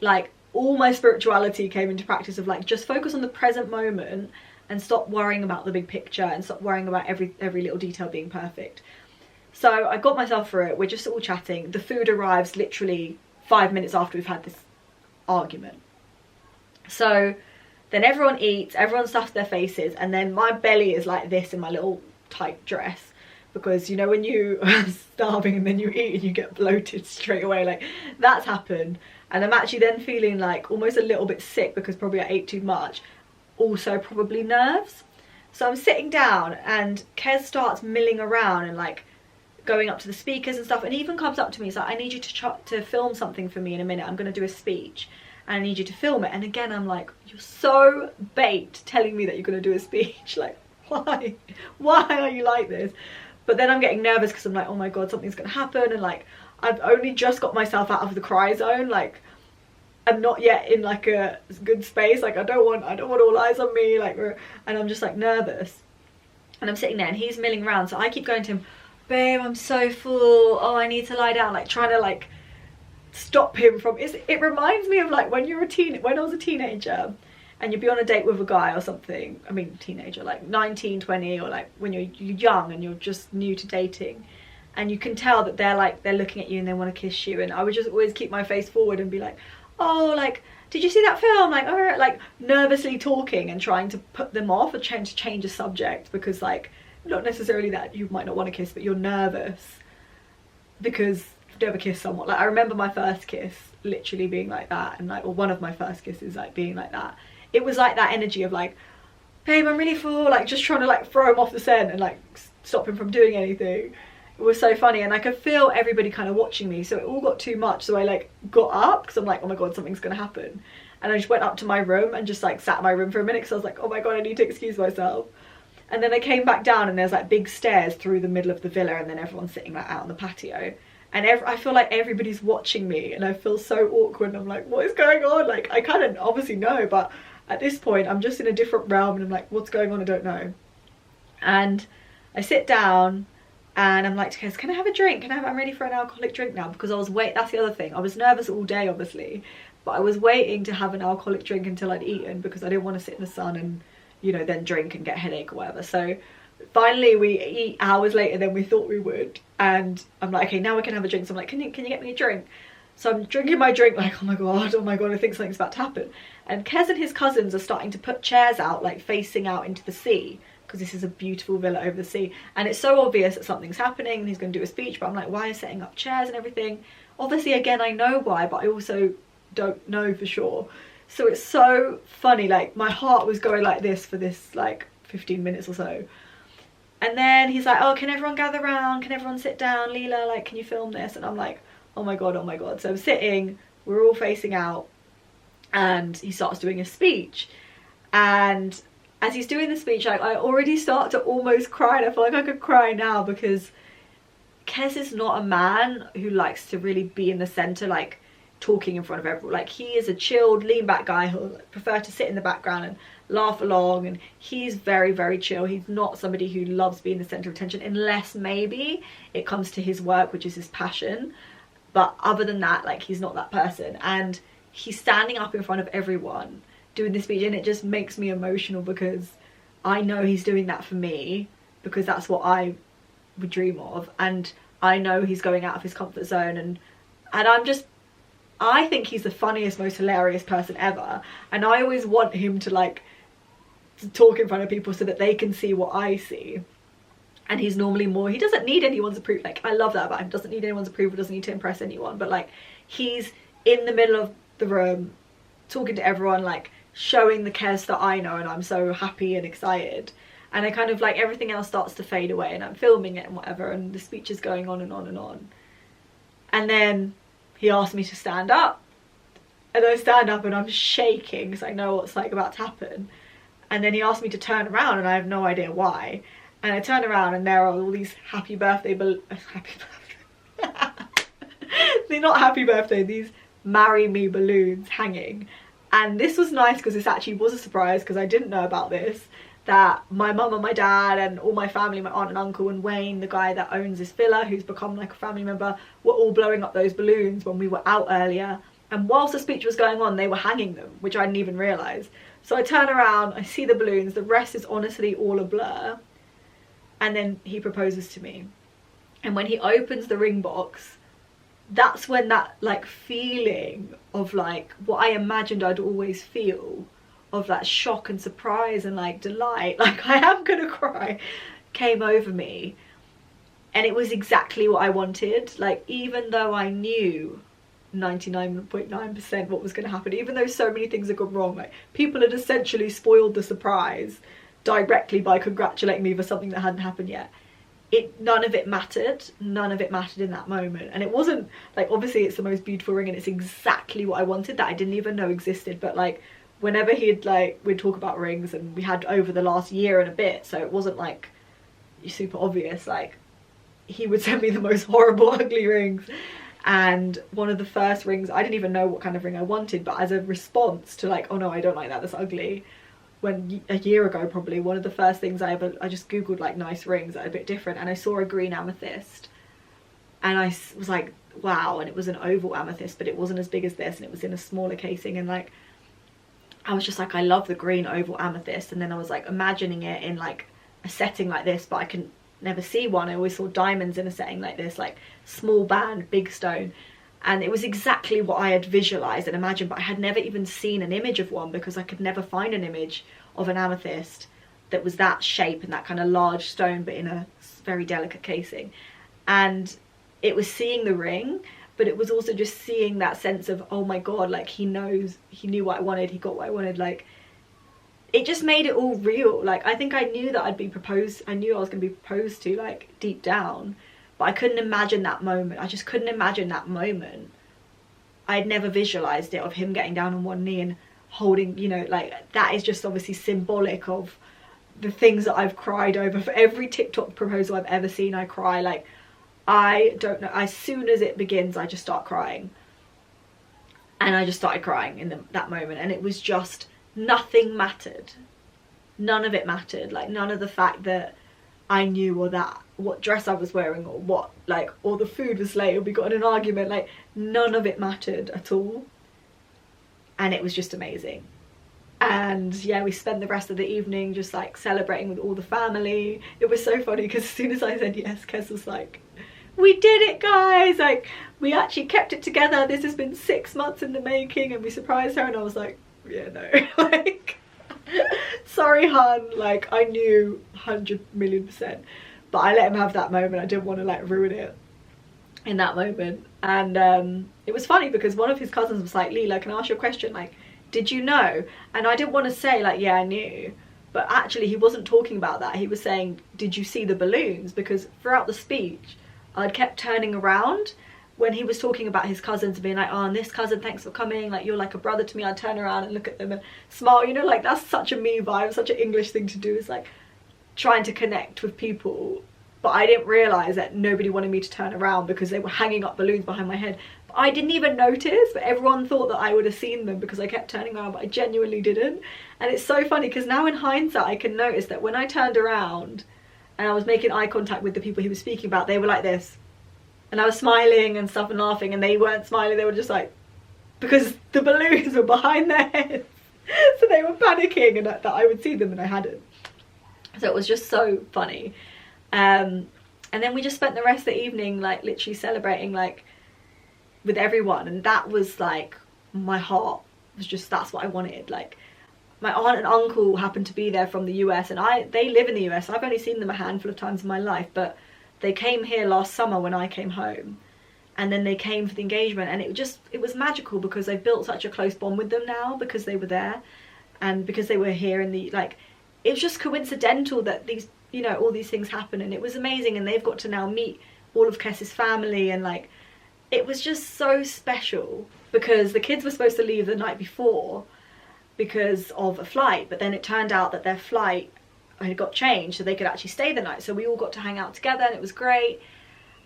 Like all my spirituality came into practice of like, just focus on the present moment and stop worrying about the big picture, and stop worrying about every little detail being perfect. So I got myself through it. We're just all chatting. The food arrives literally 5 minutes after we've had this argument. So then everyone eats, everyone stuffs their faces, and then my belly is like this in my little tight dress, because you know when you are starving and then you eat and you get bloated straight away, like that's happened. And I'm actually then feeling like almost a little bit sick because probably I ate too much, also probably nerves. So I'm sitting down, and Kez starts milling around and like going up to the speakers and stuff, and he even comes up to me, he's like, I need you to film something for me in a minute, I'm going to do a speech. and I need you to film it. And again, I'm like, you're so bait telling me that you're going to do a speech. Like, why? Why are you like this? But then I'm getting nervous because I'm like, oh my God, something's going to happen. And like, I've only just got myself out of the cry zone. Like, I'm not yet in like a good space. Like, I don't want all eyes on me. Like, and I'm just like nervous. And I'm sitting there and he's milling around. So I keep going to him, babe, I'm so full. Oh, I need to lie down. Like, trying to like stop him from, it reminds me of like when I was a teenager and you'd be on a date with a guy or something. I mean, teenager, like 19, 20, or like when you're young and you're just new to dating, and you can tell that they're looking at you and they want to kiss you. And I would just always keep my face forward and be like, oh, like, did you see that film? Like, oh, like nervously talking and trying to put them off or change a subject, because like, not necessarily that you might not want to kiss, but you're nervous because you've never kissed someone. Like, I remember my first kiss literally being like that, and like, or one of my first kisses like being like that. It was like that energy of like, babe, I'm really full, like just trying to like throw him off the scent and like stop him from doing anything. It was so funny, and I could feel everybody kind of watching me, so it all got too much. So I like got up because I'm like, oh my God, something's gonna happen. And I just went up to my room and just like sat in my room for a minute because I was like, oh my God, I need to excuse myself. And then I came back down and there's like big stairs through the middle of the villa, and then everyone's sitting like out on the patio. And I feel like everybody's watching me, and I feel so awkward, and I'm like, what is going on? Like, I kind of obviously know, but at this point I'm just in a different realm, and I'm like, what's going on? I don't know. And I sit down and I'm like, can I have a drink? I'm ready for an alcoholic drink now, because that's the other thing. I was nervous all day, obviously, but I was waiting to have an alcoholic drink until I'd eaten, because I didn't want to sit in the sun and, you know, then drink and get a headache or whatever. So finally we eat hours later than we thought we would, and I'm like, okay, now we can have a drink. So I'm like, can you get me a drink? So I'm drinking my drink like, oh my God, I think something's about to happen. And Kez and his cousins are starting to put chairs out, like facing out into the sea, because this is a beautiful villa over the sea, and it's so obvious that something's happening and he's going to do a speech. But I'm like, why are you setting up chairs and everything? Obviously, again, I know why, but I also don't know for sure. So it's so funny, like my heart was going like this for this like 15 minutes or so. And then he's like, oh, can everyone gather around? Can everyone sit down? Leela, like, can you film this? And I'm like, oh my God, oh my God. So I'm sitting, we're all facing out, and he starts doing a speech. And as he's doing the speech, like, I already start to almost cry, and I feel like I could cry now, because Kez is not a man who likes to really be in the center, like talking in front of everyone. Like, he is a chilled, lean back guy who'll prefer to sit in the background and laugh along, and he's very, very chill. He's not somebody who loves being the center of attention, unless maybe it comes to his work, which is his passion. But other than that, like, he's not that person. And he's standing up in front of everyone doing this speech, and it just makes me emotional, because I know he's doing that for me, because that's what I would dream of, and I know he's going out of his comfort zone, and I think he's the funniest, most hilarious person ever, and I always want him to like to talk in front of people so that they can see what I see. And he's normally more, he doesn't need anyone's approval. Like, I love that about him, doesn't need anyone's approval, doesn't need to impress anyone, but like, he's in the middle of the room talking to everyone, like showing the Kez that I know, and I'm so happy and excited. And I kind of like, everything else starts to fade away, and I'm filming it and whatever, and the speech is going on and on and on. And then he asked me to stand up, and I stand up and I'm shaking because I know what's like about to happen. And then he asked me to turn around, and I have no idea why. And I turn around, and there are all these happy birthday they're not happy birthday, these marry me balloons hanging. And this was nice because this actually was a surprise, because I didn't know about this, that my mum and my dad and all my family, my aunt and uncle and Wayne, the guy that owns this villa, who's become like a family member, were all blowing up those balloons when we were out earlier. And whilst the speech was going on, they were hanging them, which I didn't even realise. So I turn around, I see the balloons, the rest is honestly all a blur. And then he proposes to me. And when he opens the ring box, that's when that like feeling of like what I imagined I'd always feel, of that shock and surprise and like delight, like I am gonna cry, came over me. And it was exactly what I wanted. Like, even though I knew 99.9% what was going to happen, even though so many things had gone wrong, like people had essentially spoiled the surprise directly by congratulating me for something that hadn't happened yet, none of it mattered. None of it mattered in that moment. And it wasn't like, obviously it's the most beautiful ring and it's exactly what I wanted, that I didn't even know existed, but like whenever he'd like, we'd talk about rings, and we had over the last year and a bit, so it wasn't like super obvious, like he would send me the most horrible ugly rings. And one of the first rings, I didn't even know what kind of ring I wanted, but as a response to like, oh no, I don't like that, that's ugly, when a year ago probably, one of the first things I just googled like nice rings that are a bit different, and I saw a green amethyst, and I was like, wow. And it was an oval amethyst, but it wasn't as big as this, and it was in a smaller casing, and like I was just like, I love the green oval amethyst. And then I was like imagining it in like a setting like this, but I can never see one. I always saw diamonds in a setting like this, like small band, big stone, and it was exactly what I had visualized and imagined, but I had never even seen an image of one, because I could never find an image of an amethyst that was that shape and that kind of large stone, but in a very delicate casing. And it was seeing the ring, but it was also just seeing that sense of, oh my god, like he knew what I wanted, he got what I wanted. Like it just made it all real. Like I think I knew that I'd be proposed, I knew I was going to be proposed to, like deep down, but I couldn't imagine that moment. I just couldn't imagine that moment. I had never visualized it, of him getting down on one knee and holding, you know, like that is just obviously symbolic of the things that I've cried over. For every TikTok proposal I've ever seen, I cry. Like I don't know, as soon as it begins I just start crying, and I just started crying in that moment. And it was just, nothing mattered, none of it mattered. Like none of the fact that I knew, or that what dress I was wearing, or what, like, or the food was late, or we got in an argument, like none of it mattered at all. And it was just amazing. And yeah, we spent the rest of the evening just like celebrating with all the family. It was so funny because as soon as I said yes, Kes was like, we did it, guys, like we actually kept it together, this has been 6 months in the making, and we surprised her. And I was like, yeah, no, like sorry hun, like I knew 100,000,000%, but I let him have that moment. I didn't want to like ruin it in that moment. And it was funny because one of his cousins was like, Leela, can I ask you a question, like did you know? And I didn't want to say like, yeah, I knew, but actually he wasn't talking about that. He was saying, did you see the balloons? Because throughout the speech I'd kept turning around when he was talking about his cousins, being like, oh, and this cousin, thanks for coming, like you're like a brother to me. I'd turn around and look at them and smile, you know, like that's such a me vibe, such an English thing to do, is like trying to connect with people. But I didn't realise that nobody wanted me to turn around because they were hanging up balloons behind my head. But I didn't even notice, but everyone thought that I would have seen them because I kept turning around, but I genuinely didn't. And it's so funny because now in hindsight I can notice that when I turned around and I was making eye contact with the people he was speaking about, they were like this. And I was smiling and stuff and laughing, and they weren't smiling, they were just like, because the balloons were behind their heads. So they were panicking, and that I would see them and I hadn't. So it was just so funny. And then we just spent the rest of the evening like literally celebrating like with everyone, and that was like, my heart was just, that's what I wanted. Like my aunt and uncle happened to be there from the US, and they live in the US. I've only seen them a handful of times in my life, but they came here last summer when I came home, and then they came for the engagement, and it was magical because I've built such a close bond with them now because they were there and because they were here in the, like, it was just coincidental that these, you know, all these things happen, and it was amazing. And they've got to now meet all of Kes's family, and like it was just so special because the kids were supposed to leave the night before because of a flight, but then it turned out that their flight had got changed so they could actually stay the night, so we all got to hang out together and it was great.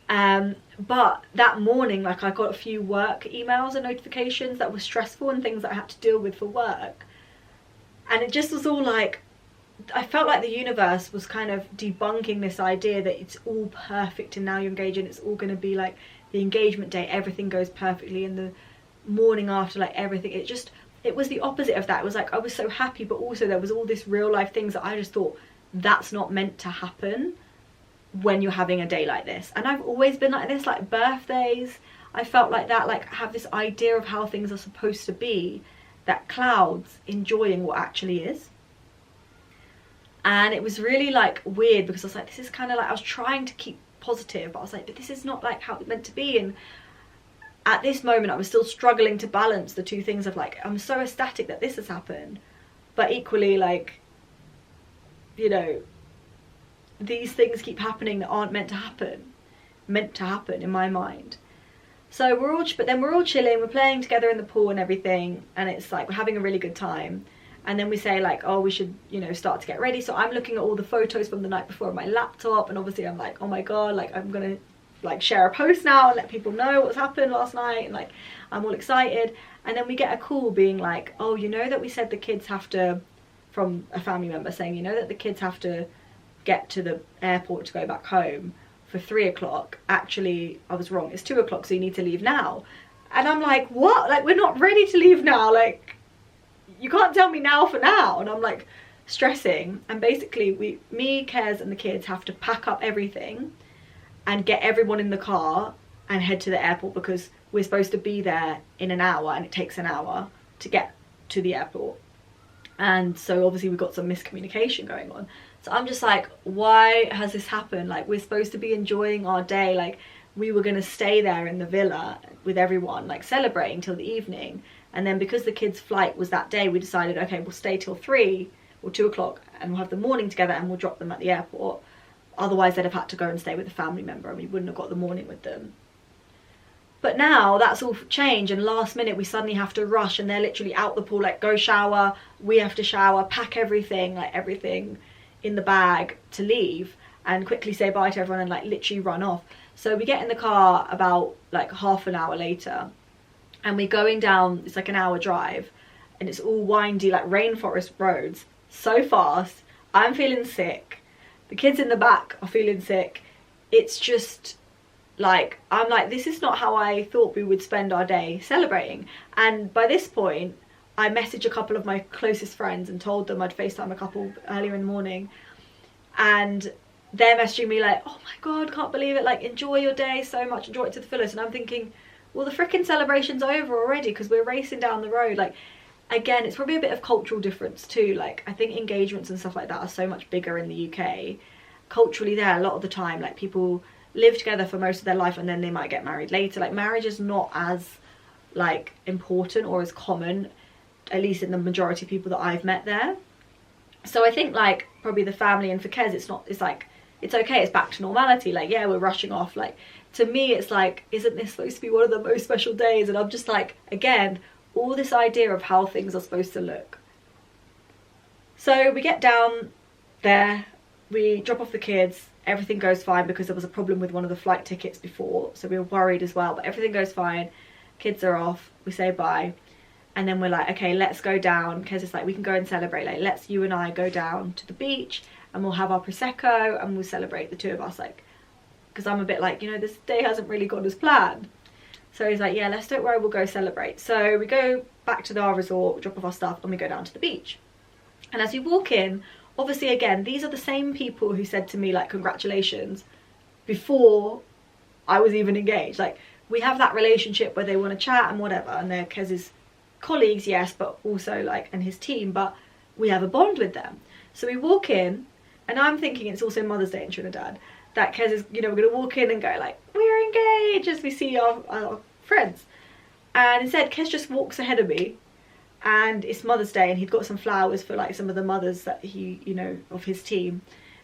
But that morning, like, I got a few work emails and notifications that were stressful and things that I had to deal with for work, and it just was all like, I felt like the universe was kind of debunking this idea that it's all perfect and now you're engaged and it's all going to be like the engagement day, everything goes perfectly, and the morning after, like everything, it was the opposite of that. It was like I was so happy, but also there was all this real life things that I just thought, that's not meant to happen when you're having a day like this. And I've always been like this, like birthdays, I felt like that, like have this idea of how things are supposed to be that clouds enjoying what actually is. And it was really like weird because I was like, this is kind of like, I was trying to keep positive, but I was like, but this is not like how it's meant to be. And at this moment I was still struggling to balance the two things of like, I'm so ecstatic that this has happened, but equally like, you know, these things keep happening that aren't meant to happen in my mind. So but then we're all chilling, we're playing together in the pool and everything, and it's like we're having a really good time. And then we say like, oh, we should, you know, start to get ready. So I'm looking at all the photos from the night before on my laptop, and obviously I'm like, oh my god, like I'm gonna like share a post now and let people know what's happened last night, and like I'm all excited. And then we get a call being like, oh, you know that we said the kids have to, from a family member saying, you know that the kids have to get to the airport to go back home for 3 o'clock. Actually, I was wrong, it's 2 o'clock, so you need to leave now. And I'm like, what? Like, we're not ready to leave now, like you can't tell me now for now. And I'm like stressing, and basically me, Kez and the kids have to pack up everything and get everyone in the car and head to the airport, because we're supposed to be there in an hour and it takes an hour to get to the airport. And so obviously we've got some miscommunication going on. So I'm just like, why has this happened? Like, we're supposed to be enjoying our day. Like, we were going to stay there in the villa with everyone, like celebrating till the evening. And then because the kids' flight was that day, we decided, okay, we'll stay till 3 or 2 o'clock and we'll have the morning together and we'll drop them at the airport. Otherwise they'd have had to go and stay with a family member and we wouldn't have got the morning with them. But now that's all changed, and last minute we suddenly have to rush, and they're literally out the pool, like, go shower, we have to shower, pack everything, like everything in the bag to leave, and quickly say bye to everyone and like literally run off. So we get in the car about like half an hour later, and we're going down, it's like an hour drive, and it's all windy, like rainforest roads, so fast. I'm feeling sick, the kids in the back are feeling sick. It's just like, I'm like, this is not how I thought we would spend our day celebrating. And by this point, I messaged a couple of my closest friends and told them I'd FaceTime a couple earlier in the morning. And they're messaging me like, oh my god, can't believe it, like, enjoy your day so much, enjoy it to the fullest. And I'm thinking, well, the freaking celebration's over already, because we're racing down the road. Like, again, it's probably a bit of cultural difference too. Like, I think engagements and stuff like that are so much bigger in the UK. Culturally there, a lot of the time, like, people live together for most of their life and then they might get married later. Like, marriage is not as like important or as common, at least in the majority of people that I've met there. So I think like probably the family, and for Kez it's like it's okay, it's back to normality. Like, yeah, we're rushing off. Like, to me it's like, isn't this supposed to be one of the most special days? And I'm just like, again, all this idea of how things are supposed to look. So we get down there, we drop off the kids, everything goes fine, because there was a problem with one of the flight tickets before, so we were worried as well, but everything goes fine. Kids are off, we say bye, and then we're like, okay, let's go down, because it's like, we can go and celebrate, like, you and I go down to the beach and we'll have our Prosecco and we'll celebrate, the two of us, like, because I'm a bit like, you know, this day hasn't really gone as planned. So he's like, yeah, don't worry, we'll go celebrate. So we go back to our resort, drop off our stuff, and we go down to the beach. And as you walk in, obviously, again, these are the same people who said to me, like, congratulations, before I was even engaged. Like, we have that relationship where they want to chat and whatever, and they're Kez's colleagues, yes, but also, like, and his team, but we have a bond with them. So we walk in, and I'm thinking it's also Mother's Day in Trinidad, that Kez is, you know, we're going to walk in and go, like, we're engaged, as we see our friends. And instead, Kez just walks ahead of me, and it's Mother's Day, and he'd got some flowers for like some of the mothers that he, you know, of his team,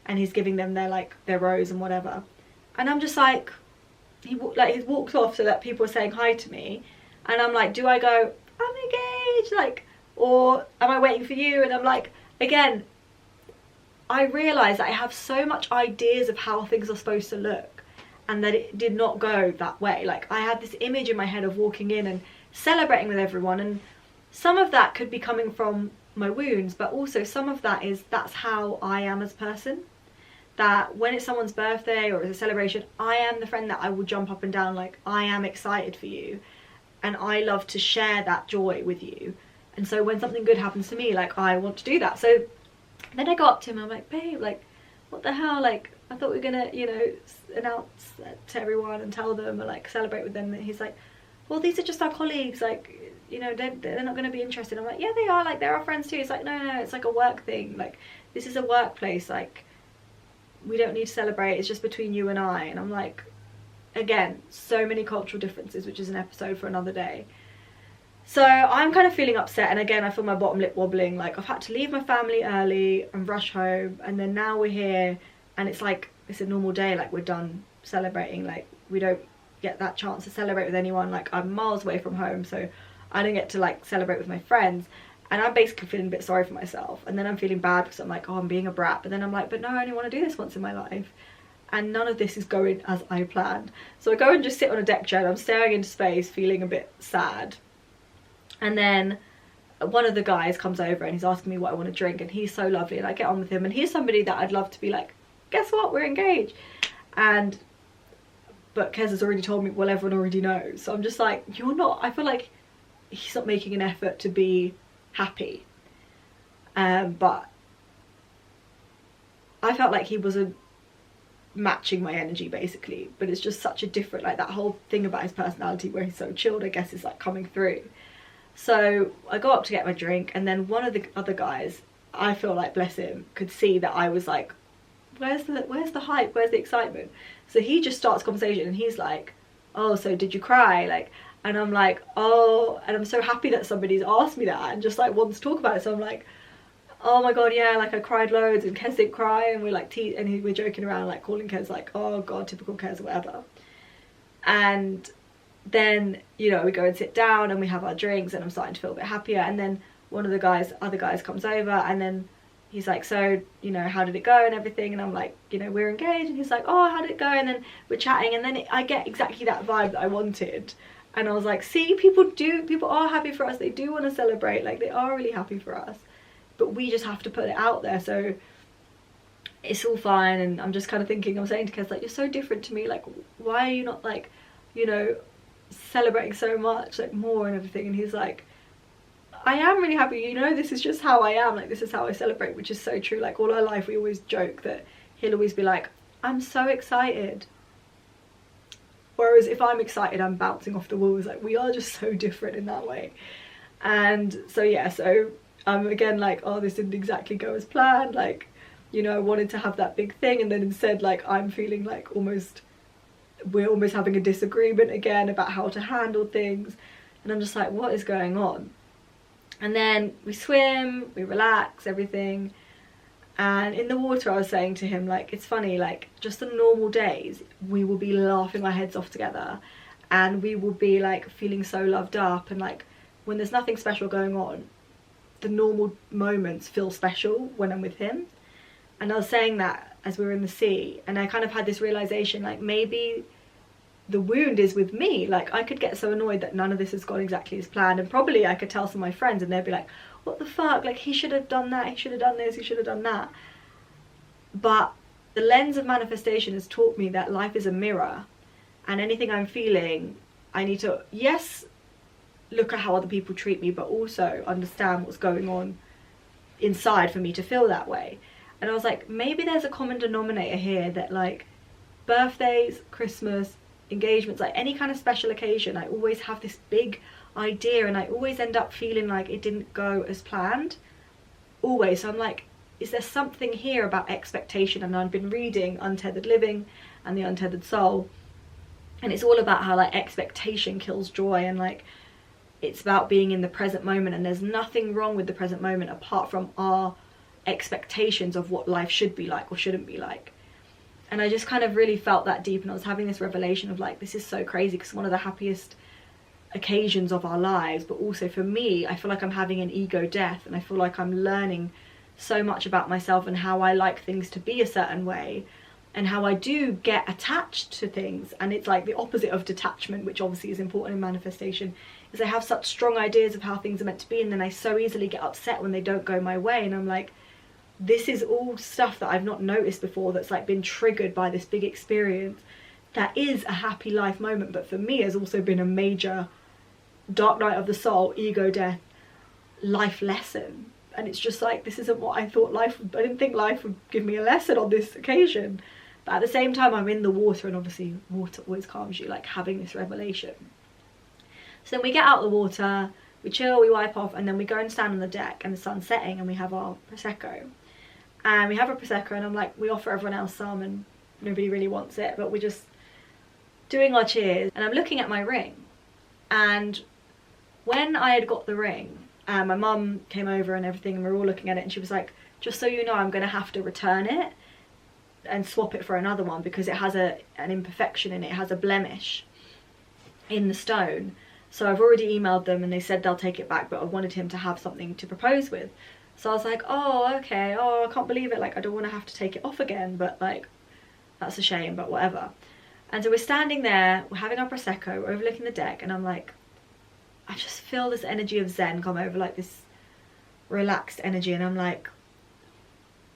and he's giving them their rose and whatever. And I'm just like, he's walked off so that people are saying hi to me, and I'm like, do I go, I'm engaged, like, or am I waiting for you? And I'm like, again, I realise that I have so much ideas of how things are supposed to look, and that it did not go that way. Like, I had this image in my head of walking in and celebrating with everyone, and some of that could be coming from my wounds, but also some of that is, that's how I am as a person. That when it's someone's birthday or it's a celebration, I am the friend that I will jump up and down, like, I am excited for you, and I love to share that joy with you. And so when something good happens to me, like, I want to do that. So then I go up to him, I'm like, babe, like, what the hell, like, I thought we were gonna, you know, announce to everyone and tell them, or like celebrate with them. And he's like, well, these are just our colleagues, like, you know, they're not going to be interested. I'm like, yeah, they are, like, they're our friends too. It's like, no, it's like a work thing, like, this is a workplace, like, we don't need to celebrate, it's just between you and I. And I'm like, again, so many cultural differences, which is an episode for another day. So I'm kind of feeling upset, and again, I feel my bottom lip wobbling, like, I've had to leave my family early and rush home, and then now we're here and it's like, it's a normal day, like we're done celebrating, like we don't get that chance to celebrate with anyone, like I'm miles away from home, so I don't get to like celebrate with my friends, and I'm basically feeling a bit sorry for myself, and then I'm feeling bad because I'm like, oh, I'm being a brat, but then I'm like, but no, I only want to do this once in my life, and none of this is going as I planned. So I go and just sit on a deck chair and I'm staring into space, feeling a bit sad, and then one of the guys comes over and he's asking me what I want to drink, and he's so lovely, and I get on with him, and he's somebody that I'd love to be like, guess what, we're engaged. But Kez has already told me, well, everyone already knows. So I'm just like, you're not, I feel like he's not making an effort to be happy. But I felt like he wasn't matching my energy, basically. But it's just such a different, like that whole thing about his personality where he's so chilled, I guess, is like coming through. So I go up to get my drink, and then one of the other guys, I feel like, bless him, could see that I was like, where's the hype, where's the excitement? So he just starts conversation, and he's like, oh, so did you cry? Like, and I'm like, oh, and I'm so happy that somebody's asked me that and just like wants to talk about it. So I'm like, oh my god, yeah, like I cried loads, and Kez didn't cry, and we're like we're joking around, like calling Kez like, oh god, typical Kez or whatever. And then, you know, we go and sit down and we have our drinks, and I'm starting to feel a bit happier, and then one of the other guys comes over, and then he's like, so, you know, how did it go and everything? And I'm like, you know, we're engaged. And he's like, oh, how did it go? And then we're chatting, and then I get exactly that vibe that I wanted. And I was like, see, people are happy for us. They do want to celebrate. Like, they are really happy for us. But we just have to put it out there. So it's all fine. And I'm just kind of thinking, I'm saying to Kez, like, you're so different to me. Like, why are you not, like, you know, celebrating so much, like, more and everything? And he's like, I am really happy, you know, this is just how I am, like this is how I celebrate, which is so true. Like all our life we always joke that he'll always be like, I'm so excited, whereas if I'm excited I'm bouncing off the walls. Like we are just so different in that way. And so yeah, so I'm again like, oh, this didn't exactly go as planned, like, you know, I wanted to have that big thing, and then instead like I'm feeling like we're almost having a disagreement again about how to handle things, and I'm just like, what is going on? And then we swim, we relax, everything. And in the water I was saying to him, like, it's funny, like, just the normal days, we will be laughing our heads off together. And we will be, like, feeling so loved up. And, like, when there's nothing special going on, the normal moments feel special when I'm with him. And I was saying that as we were in the sea. And I kind of had this realisation, like, maybe the wound is with me. Like I could get so annoyed that none of this has gone exactly as planned, and probably I could tell some of my friends and they'd be like, what the fuck, like he should have done that, he should have done this, he should have done that. But the lens of manifestation has taught me that life is a mirror, and anything I'm feeling, I need to, yes, look at how other people treat me, but also understand what's going on inside for me to feel that way. And I was like, maybe there's a common denominator here, that like birthdays, Christmas, engagements, like any kind of special occasion, I always have this big idea, and I always end up feeling like it didn't go as planned, always. So I'm like, is there something here about expectation? And I've been reading Untethered Living and the Untethered Soul, and it's all about how like expectation kills joy, and like it's about being in the present moment, and there's nothing wrong with the present moment apart from our expectations of what life should be like or shouldn't be like. And I just kind of really felt that deep, and I was having this revelation of like, this is so crazy, because one of the happiest occasions of our lives, but also for me, I feel like I'm having an ego death, and I feel like I'm learning so much about myself and how I like things to be a certain way, and how I do get attached to things. And it's like the opposite of detachment, which obviously is important in manifestation, is I have such strong ideas of how things are meant to be, and then I so easily get upset when they don't go my way. And I'm like, this is all stuff that I've not noticed before, that's like been triggered by this big experience that is a happy life moment, but for me has also been a major dark night of the soul, ego death, life lesson. And it's just like, this isn't what I thought life would, I didn't think life would give me a lesson on this occasion. But at the same time, I'm in the water, and obviously water always calms you, like having this revelation. So then we get out of the water, we chill, we wipe off, and then we go and stand on the deck, and the sun's setting, and we have our Prosecco. And we have a Prosecco, and I'm like, we offer everyone else some, and nobody really wants it, but we're just doing our cheers. And I'm looking at my ring, and when I had got the ring, my mum came over and everything, and we were all looking at it, and she was like, just so you know, I'm going to have to return it. and swap it for another one because it has an imperfection in it, it has a blemish in the stone. So I've already emailed them and they said they'll take it back, but I wanted him to have something to propose with. So I was like, oh, okay, oh, I can't believe it, like I don't want to have to take it off again, but like that's a shame, but whatever. And so we're standing there, we're having our Prosecco, overlooking the deck, and I'm like, I just feel this energy of Zen come over, like this relaxed energy, and I'm like,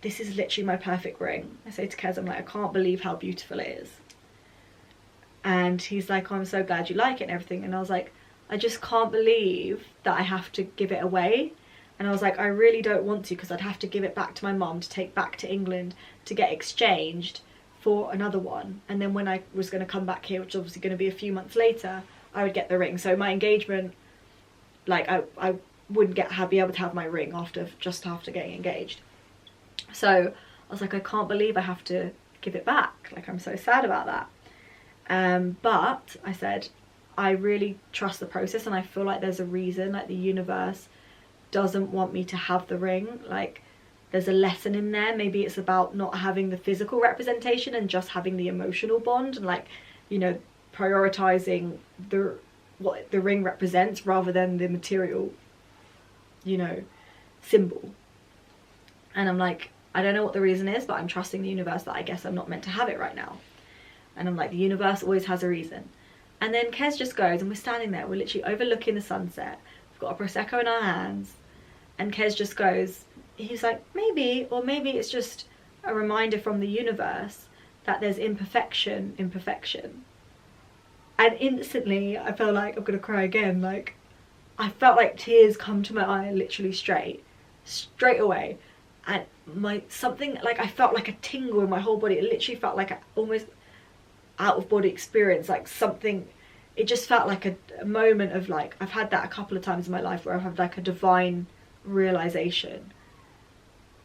this is literally my perfect ring. I say to Kez, I'm like, I can't believe how beautiful it is. And he's like, oh, I'm so glad you like it and everything. And I was like, I just can't believe that I have to give it away. And I was like, I really don't want to, because I'd have to give it back to my mum to take back to England to get exchanged for another one. And then when I was going to come back here, which is obviously going to be a few months later, I would get the ring. So my engagement, like I wouldn't be able to have my ring just after getting engaged. So I was like, I can't believe I have to give it back. Like, I'm so sad about that. But I said, I really trust the process, and I feel like there's a reason, like the universe doesn't want me to have the ring. Like, there's a lesson in there. Maybe it's about not having the physical representation and just having the emotional bond, and like, you know, prioritizing what the ring represents rather than the material, you know, symbol. And I'm like, I don't know what the reason is, but I'm trusting the universe that I guess I'm not meant to have it right now. And I'm like, the universe always has a reason. And then Kez just goes, and we're standing there, we're literally overlooking the sunset, we've got a Prosecco in our hands, and Kez just goes, he's like, maybe it's just a reminder from the universe that there's imperfection. And instantly I felt like I'm gonna cry again. Like, I felt like tears come to my eye literally straight away. And I felt like a tingle in my whole body. It literally felt like almost out of body experience, like something, it just felt like a moment of like, I've had that a couple of times in my life where I've had like a divine realization.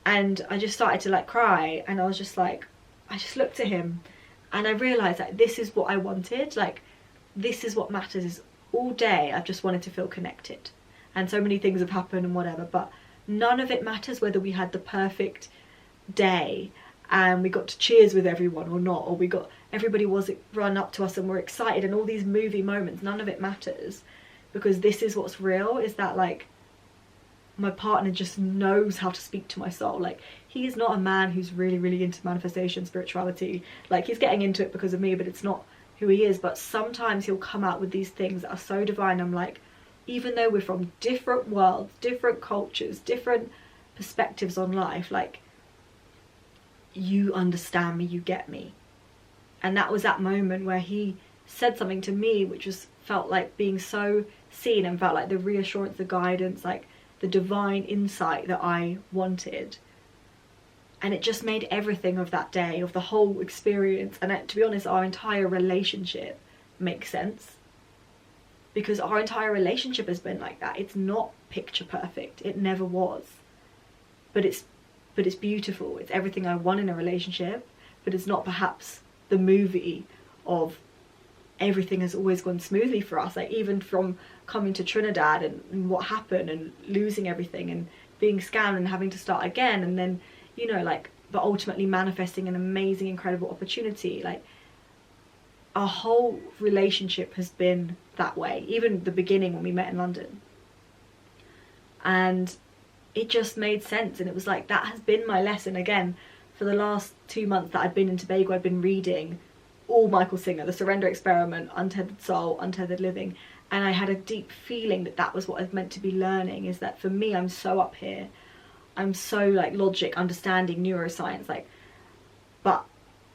And I just started to like cry, and I was just like, I just looked at him and I realized that this is what I wanted. Like, this is what matters. Is all day I've just wanted to feel connected, and so many things have happened and whatever, but none of it matters whether we had the perfect day and we got to cheers with everyone or not, or everybody was run up to us and we're excited, and all these movie moments. None of it matters, because this is what's real, is that like my partner just knows how to speak to my soul. Like, he is not a man who's really into manifestation, spirituality. Like, he's getting into it because of me, but it's not who he is. But sometimes he'll come out with these things that are so divine. I'm like, even though we're from different worlds, different cultures, different perspectives on life, like, you understand me, you get me. And that was that moment where he said something to me which felt like being so seen, and felt like the reassurance, the guidance, like the divine insight that I wanted. And it just made everything of that day, of the whole experience, and to be honest, our entire relationship make sense. Because our entire relationship has been like that. It's not picture perfect. It never was. But it's beautiful. It's everything I want in a relationship. But it's not perhaps the movie of everything has always gone smoothly for us. Like, even from coming to Trinidad and what happened, and losing everything and being scammed and having to start again, and then, you know, like, but ultimately manifesting an amazing, incredible opportunity. Like, our whole relationship has been that way, even the beginning when we met in London. And it just made sense, and it was like, that has been my lesson. Again, for the last 2 months that I'd been in Tobago, I'd been reading all Michael Singer, The Surrender Experiment, Untethered Soul, Untethered Living, and I had a deep feeling that that was what I was meant to be learning. Is that for me, I'm so up here, I'm so like logic, understanding, neuroscience, like, but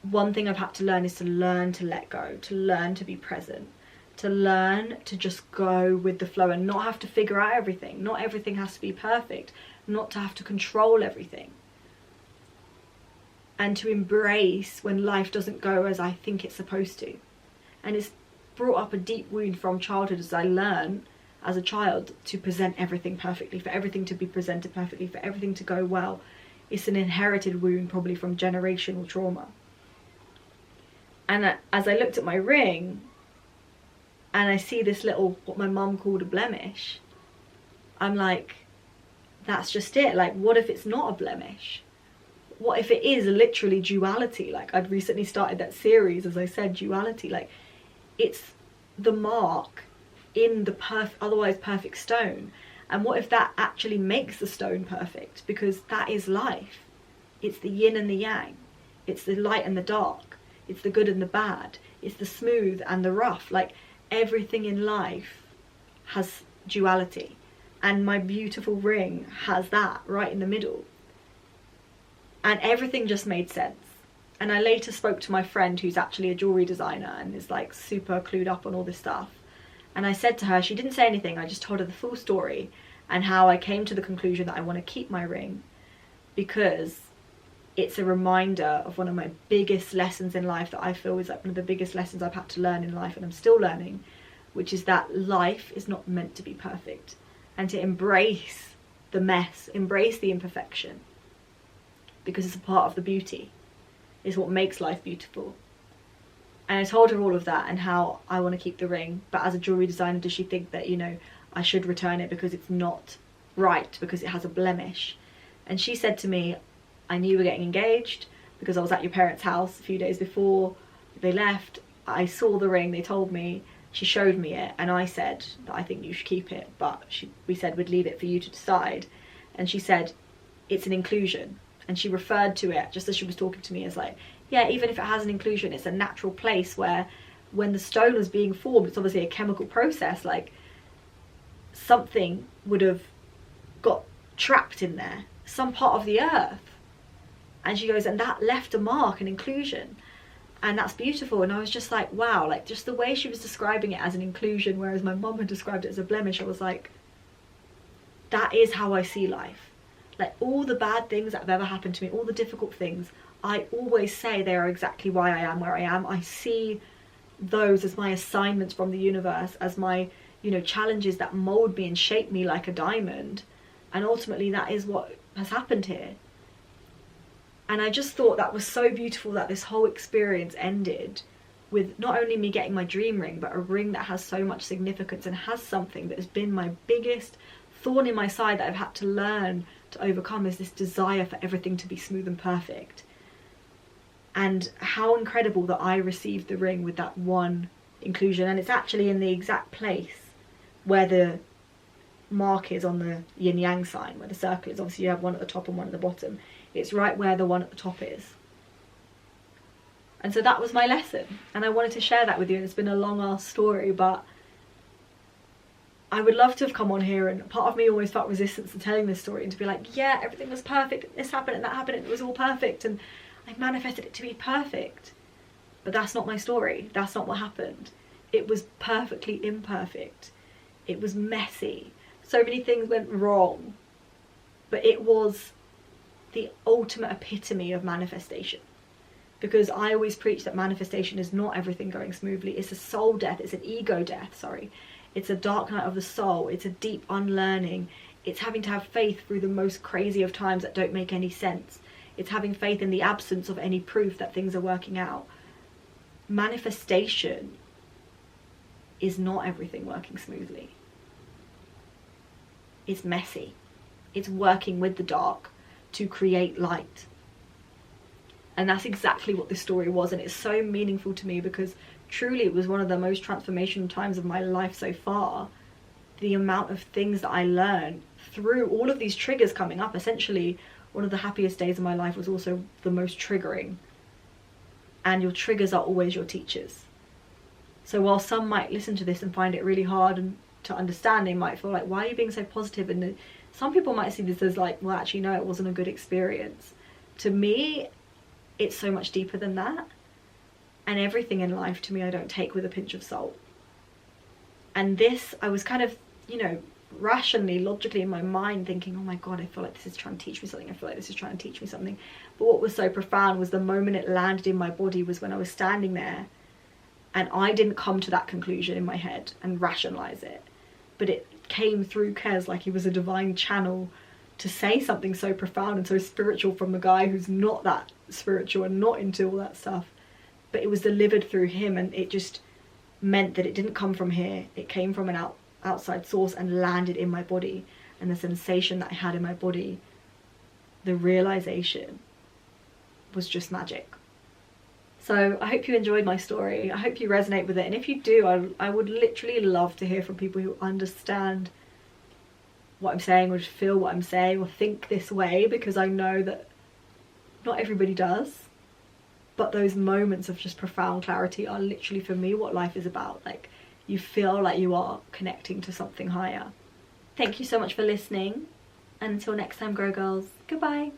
one thing I've had to learn is to learn to let go, to learn to be present, to learn to just go with the flow and not have to figure out everything. Not everything has to be perfect, not to have to control everything. And to embrace when life doesn't go as I think it's supposed to. And it's brought up a deep wound from childhood, as I learned as a child to present everything perfectly, for everything to be presented perfectly, for everything to go well. It's an inherited wound, probably from generational trauma. And as I looked at my ring and I see this little, what my mum called a blemish, I'm like, that's just it. Like, what if it's not a blemish? what if it is literally duality? Like, I'd recently started that series, as I said, duality. Like, it's the mark in the otherwise perfect stone. And what if that actually makes the stone perfect? Because that is life. It's the yin and the yang. It's the light and the dark. It's the good and the bad. It's the smooth and the rough. Like, everything in life has duality. And my beautiful ring has that right in the middle. And everything just made sense. And I later spoke to my friend who's actually a jewellery designer and is like super clued up on all this stuff. And I said to her, she didn't say anything, I just told her the full story and how I came to the conclusion that I want to keep my ring because it's a reminder of one of my biggest lessons in life that I feel is like one of the biggest lessons I've had to learn in life, and I'm still learning, which is that life is not meant to be perfect, and to embrace the mess, embrace the imperfection, because it's a part of the beauty. It's what makes life beautiful. And I told her all of that and how I want to keep the ring, but as a jewellery designer, does she think that, you know, I should return it because it's not right, because it has a blemish? And she said to me, I knew you were getting engaged because I was at your parents' house a few days before they left. I saw the ring, they told me, she showed me it, and I said that I think you should keep it, but we said we'd leave it for you to decide. And she said, it's an inclusion. And she referred to it, just as she was talking to me, as like, yeah, even if it has an inclusion, it's a natural place where when the stone was being formed, it's obviously a chemical process, like something would have got trapped in there, some part of the earth. And she goes, and that left a mark, an inclusion. And that's beautiful. And I was just like, wow, like just the way she was describing it as an inclusion, whereas my mum had described it as a blemish, I was like, that is how I see life. Like all the bad things that have ever happened to me, all the difficult things, I always say they are exactly why I am where I am. I see those as my assignments from the universe, as my, you know, challenges that mold me and shape me like a diamond. And ultimately that is what has happened here. And I just thought that was so beautiful that this whole experience ended with not only me getting my dream ring, but a ring that has so much significance and has something that has been my biggest thorn in my side that I've had to learn to overcome, is this desire for everything to be smooth and perfect. And how incredible that I received the ring with that one inclusion. And it's actually in the exact place where the mark is on the yin yang sign, where the circle is. Obviously you have one at the top and one at the bottom. It's right where the one at the top is. And so that was my lesson, and I wanted to share that with you. And it's been a long ass story, but I would love to have come on here, and part of me always felt resistance to telling this story and to be like, yeah, everything was perfect, this happened and that happened and it was all perfect and I manifested it to be perfect. But that's not my story. That's not what happened. It was perfectly imperfect. It was messy. So many things went wrong, but it was the ultimate epitome of manifestation. Because I always preach that manifestation is not everything going smoothly. It's a soul death. It's an ego death, sorry. It's a dark night of the soul. It's a deep unlearning. It's having to have faith through the most crazy of times that don't make any sense. It's having faith in the absence of any proof that things are working out. Manifestation is not everything working smoothly. It's messy. It's working with the dark to create light. And that's exactly what this story was, and it's so meaningful to me because truly it was one of the most transformational times of my life so far. The amount of things that I learned through all of these triggers coming up. Essentially, one of the happiest days of my life was also the most triggering. And your triggers are always your teachers. So while some might listen to this and find it really hard and to understand, they might feel like, why are you being so positive? And some people might see this as like, well, actually, no, it wasn't a good experience. To me, it's so much deeper than that. And everything in life, to me, I don't take with a pinch of salt. And this, I was kind of, you know, rationally, logically in my mind thinking, oh my God, I feel like this is trying to teach me something. I feel like this is trying to teach me something. But what was so profound was the moment it landed in my body was when I was standing there, and I didn't come to that conclusion in my head and rationalize it. But it came through Kez like he was a divine channel to say something so profound and so spiritual from a guy who's not that spiritual and not into all that stuff. But it was delivered through him, and it just meant that it didn't come from here. It came from an outside source and landed in my body. And the sensation that I had in my body, the realization was just magic. So I hope you enjoyed my story. I hope you resonate with it, and if you do, I would literally love to hear from people who understand what I'm saying, or just feel what I'm saying, or think this way, because I know that not everybody does. But those moments of just profound clarity are literally, for me, what life is about. Like, you feel like you are connecting to something higher. Thank you so much for listening, and until next time, Grow Girls, goodbye.